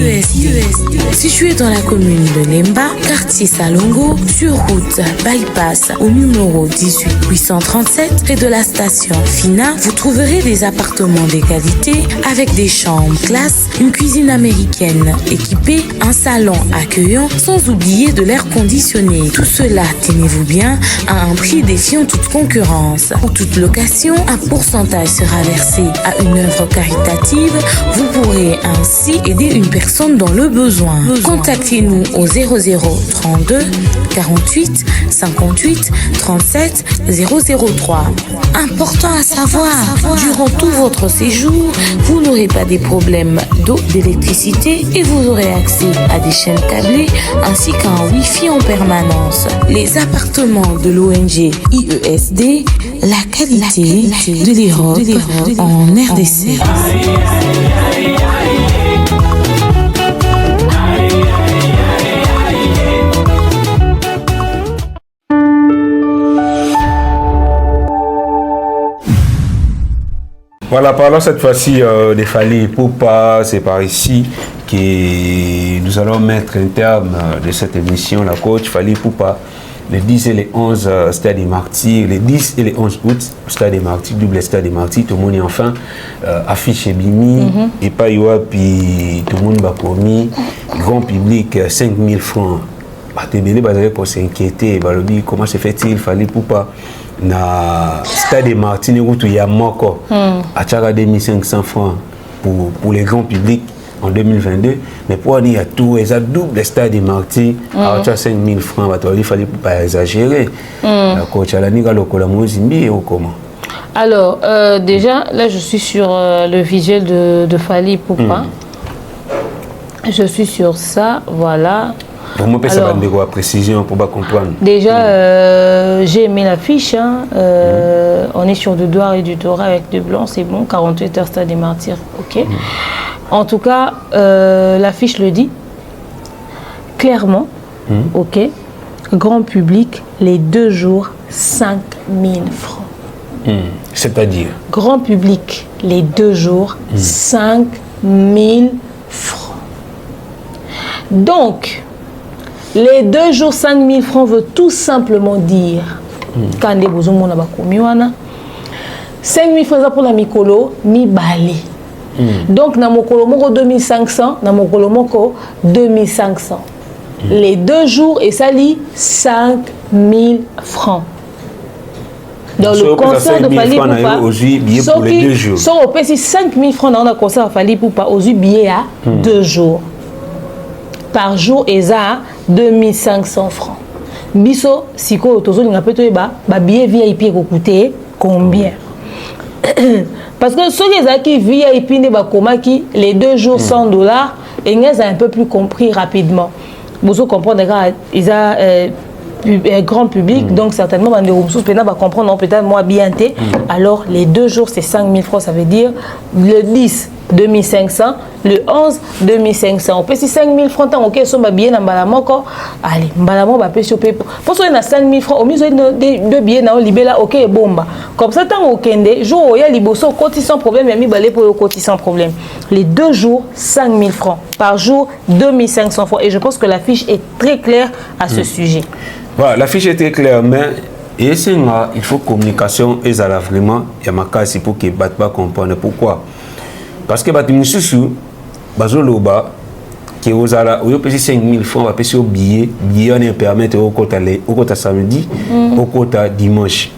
Situés dans la commune de Lemba, quartier Salongo, sur route Bypass au numéro 18837, près de la station Fina, vous trouverez des appartements de qualité avec des chambres classe, une cuisine américaine équipée, un salon accueillant, sans oublier de l'air conditionné. Tout cela, tenez-vous bien, à un prix défiant toute concurrence. Pour toute location, un pourcentage sera versé à une œuvre caritative. Vous pourrez ainsi aider une personne dans le besoin. Contactez-nous au 0032 48 58 37 003. Important à savoir, durant tout votre séjour, vous n'aurez pas des problèmes d'eau, d'électricité et vous aurez accès à des chaînes câblées ainsi qu'à un Wi-Fi en permanence. Les appartements de l'ONG IESD, la qualité de l'Europe en RDC. Voilà, parlons cette fois-ci des Fally Ipupa. C'est par ici que nous allons mettre un terme de cette émission. La coach Fally Ipupa, les 10 et les 11 Stade des Martyrs, les 10 et les 11 août, Stade des Martyrs, double Stade des Martyrs, tout le monde est enfin affiché Bimi, et pas Yoa, puis tout le monde va commis, grand public, 5 000 francs. Batébélé, pour s'inquiéter, comment se fait-il, Fally Ipupa na Stade des Martyrs, il y a Moko, à 2500 francs pour les grands publics en 2022, mais pour il y a tout, il y a double Stade des Martyrs, à 5000 francs, il fallait pas exagérer. La coach à la Niga Lokola Mozimbi ou comment? Alors, déjà, là, je suis sur le visuel de Fally Ipupa. Je suis sur ça, voilà. Pour moi, ça va me précision pour pas comprendre. Déjà, j'ai aimé l'affiche. On est sur du Douar et du Torah avec du blanc, c'est bon. 48 heures Stade des Martyrs, ok. En tout cas, l'affiche le dit clairement, ok. Grand public, les 2 jours, 5 000 francs. C'est-à-dire? Grand public, les 2 jours, 5 000 francs. Donc, les 2 jours, 5 000 francs veut tout simplement dire, quand les besoins on a 5 000 francs pour la Mikolo, mi balé. Donc, na mokolo moko 2500, na mokolo moko 2500. Les 2 jours, et ça lit 5 000 francs. Dans le concert de Fally Ipupa, pour les 2 jours. Sont au PC 5 000 francs dans le concert de Fally Ipupa, aux billets à 2 jours. Par jour, et ça 2500 francs. Biso, si ko tozo ninga peto eba, ba billet VIP ko coûter combien? Parce que ceux qui VIP ne ba komaki les 2 jours $100 et ils ont un peu plus compris rapidement. Vous comprenez ils ont grand public, donc certainement on va comprendre peut-être moins bien. Alors les 2 jours c'est 5 000 francs, ça veut dire le 10 2500, le 11, 2500. On peut si 5000 francs, tant ok, so bien dans Balamoko. Allez, Balamo va payer sur paper. Pour ça, on a 5000 francs, au mieux de billets dans libella, ok, bomba. Comme ça, tant au Kende, jour où il y a liboso, côté sans problème, il y a mis balai pour le côté sans problème. Les 2 jours, 5000 francs. Par jour, 2500 francs. Et je pense que la fiche est très claire à ce sujet. Voilà, la fiche est très claire, mais il faut communication et ça vraiment, il y a ma casse pour que les gens comprennent pourquoi. Parce que les gens bazoloba qui ont 5 000 francs, on billet on permet au côté samedi, au côté dimanche.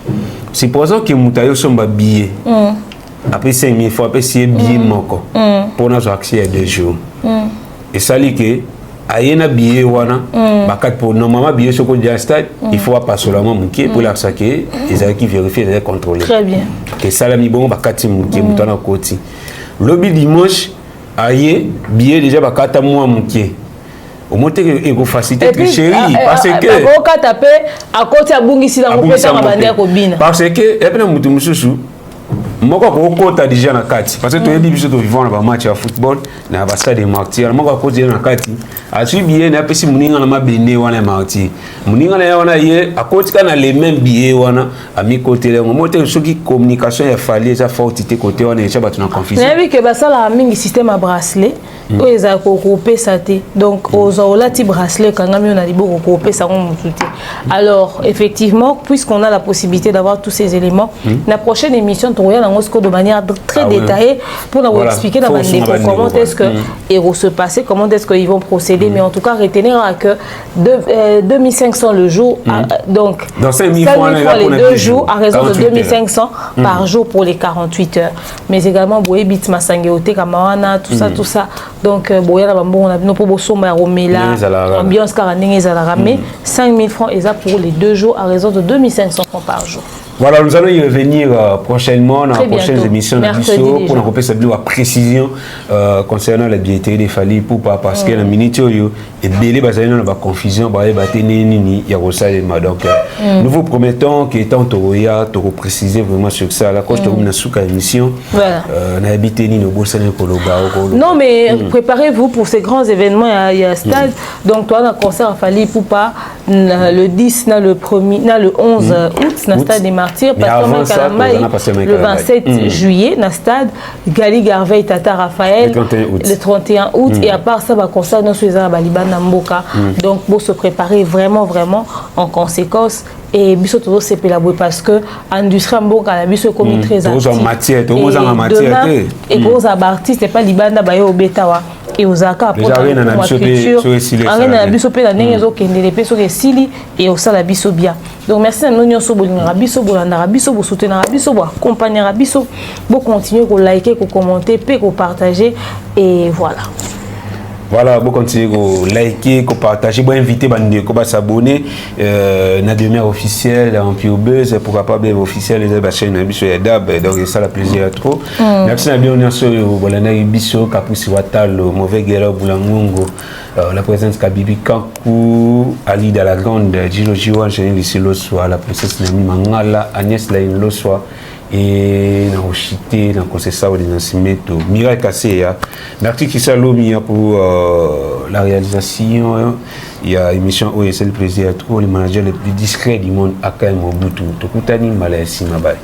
C'est pour ça que nous avons un billet. Après 5 000 francs, après c'est billet manquant pour nous accès à 2 jours. Et ça dit que ayena billet wana pour normalement billet sur le stade il faut pas seulement munké pour l'accepter les qui vérifient les contrôler très bien que ça la mi bon bakati munké mutana koti lobby dimanche aye billet déjà bakata moi munké au monter et go faciliter que chérie parce que ko taper à côté à bungisi la kopeta mabanda ko bina parce que et puis mutu mususu moko ko ta déjà na kati parce que to yebi biso to vivons na match ya football na ba stade martyr moko ko na kati a su bien na pesi muninga na mabende wana martyr muninga na wana ye akotika na les mêmes billets wana a mi côté le moto soki communication ya fallait ça fortité côté wana et ça ba tuna confusion na bi ke ba sala mingi système à bracelet o eza ko pesa te donc aux olati bracelet kangami on a libo ko pesa ngo mututi alors effectivement puisqu'on a la possibilité d'avoir tous ces éléments la prochaine émission to de manière très détaillée pour nous expliquer dans comment est-ce que ils vont se passer, comment est-ce qu'ils vont procéder, mais en tout cas retenir que 2500 le jour, donc 5000 francs les 2 jours à raison de 2500 par jour pour les 48 heures. Mais également boye bit masangeote kamawana tout ça donc boya la bon on a nos pour somba romela ambiance karanenge za la ramé 5000 francs et ça pour les 2 jours à raison de 2500 francs par jour. Voilà, nous allons y revenir prochainement dans la prochaine émission de Bissot pour nous repérer la précision concernant la billetterie des Fali pour pas parce que la minute est belé basée dans la confusion bah ni y a Rosalema donc nous vous promettons que tant Toroya to préciser vraiment sur ça la coach de souka émission na habité ni no bossa ni koloba non mais préparez-vous pour ces grands événements il y a stade donc toi un concert à Fali pour pas le 10 le 1er le 11 août na stade des Pasteur le 27 juillet dans le stade Gali Garvey Tata Raphaël le 31 août et à part ça va concert dans les Baliban Namboka donc pour se préparer vraiment en conséquence et biso todo c'est la parce que industrie Mboka la biso comme très active et gros artistes c'est pas libanda ba yo betawa et aux aka pour la culture arena la biso pe na ndenge zo kende les peso ke sili et au sala biso bien donc merci à nous nyonso bolinga biso bolanda biso bo soutenir biso bo accompagner biso bo continuer ko liker ko commenter pe ko partager et voilà, vous continuez à liker, à partager, à inviter, à s'abonner à la demeure officielle, en Buzz, pourquoi pas bien officiel, les chaînes DAB, donc ça la plaisir à trop. Merci à bien sur Bolanda Bisso, Kapusi Watal, Mauvais Guerre, Boulangongo, la présence Kabibi Kankou, Ali de la Grande, Gilo Jiwa, Génie Lissi Loswa, la princesse Nami Mangala, Agnès Laïn Loswa. Et dans Rochité, dans le conseil de Nascimento, Mirai Kasseya, l'article qui s'allume pour la réalisation. Il y a une émission OSL Plaisir à trop, les managers les plus discrets du monde, Akaï Mobutu, Tokutani, Malaisi, Mabai.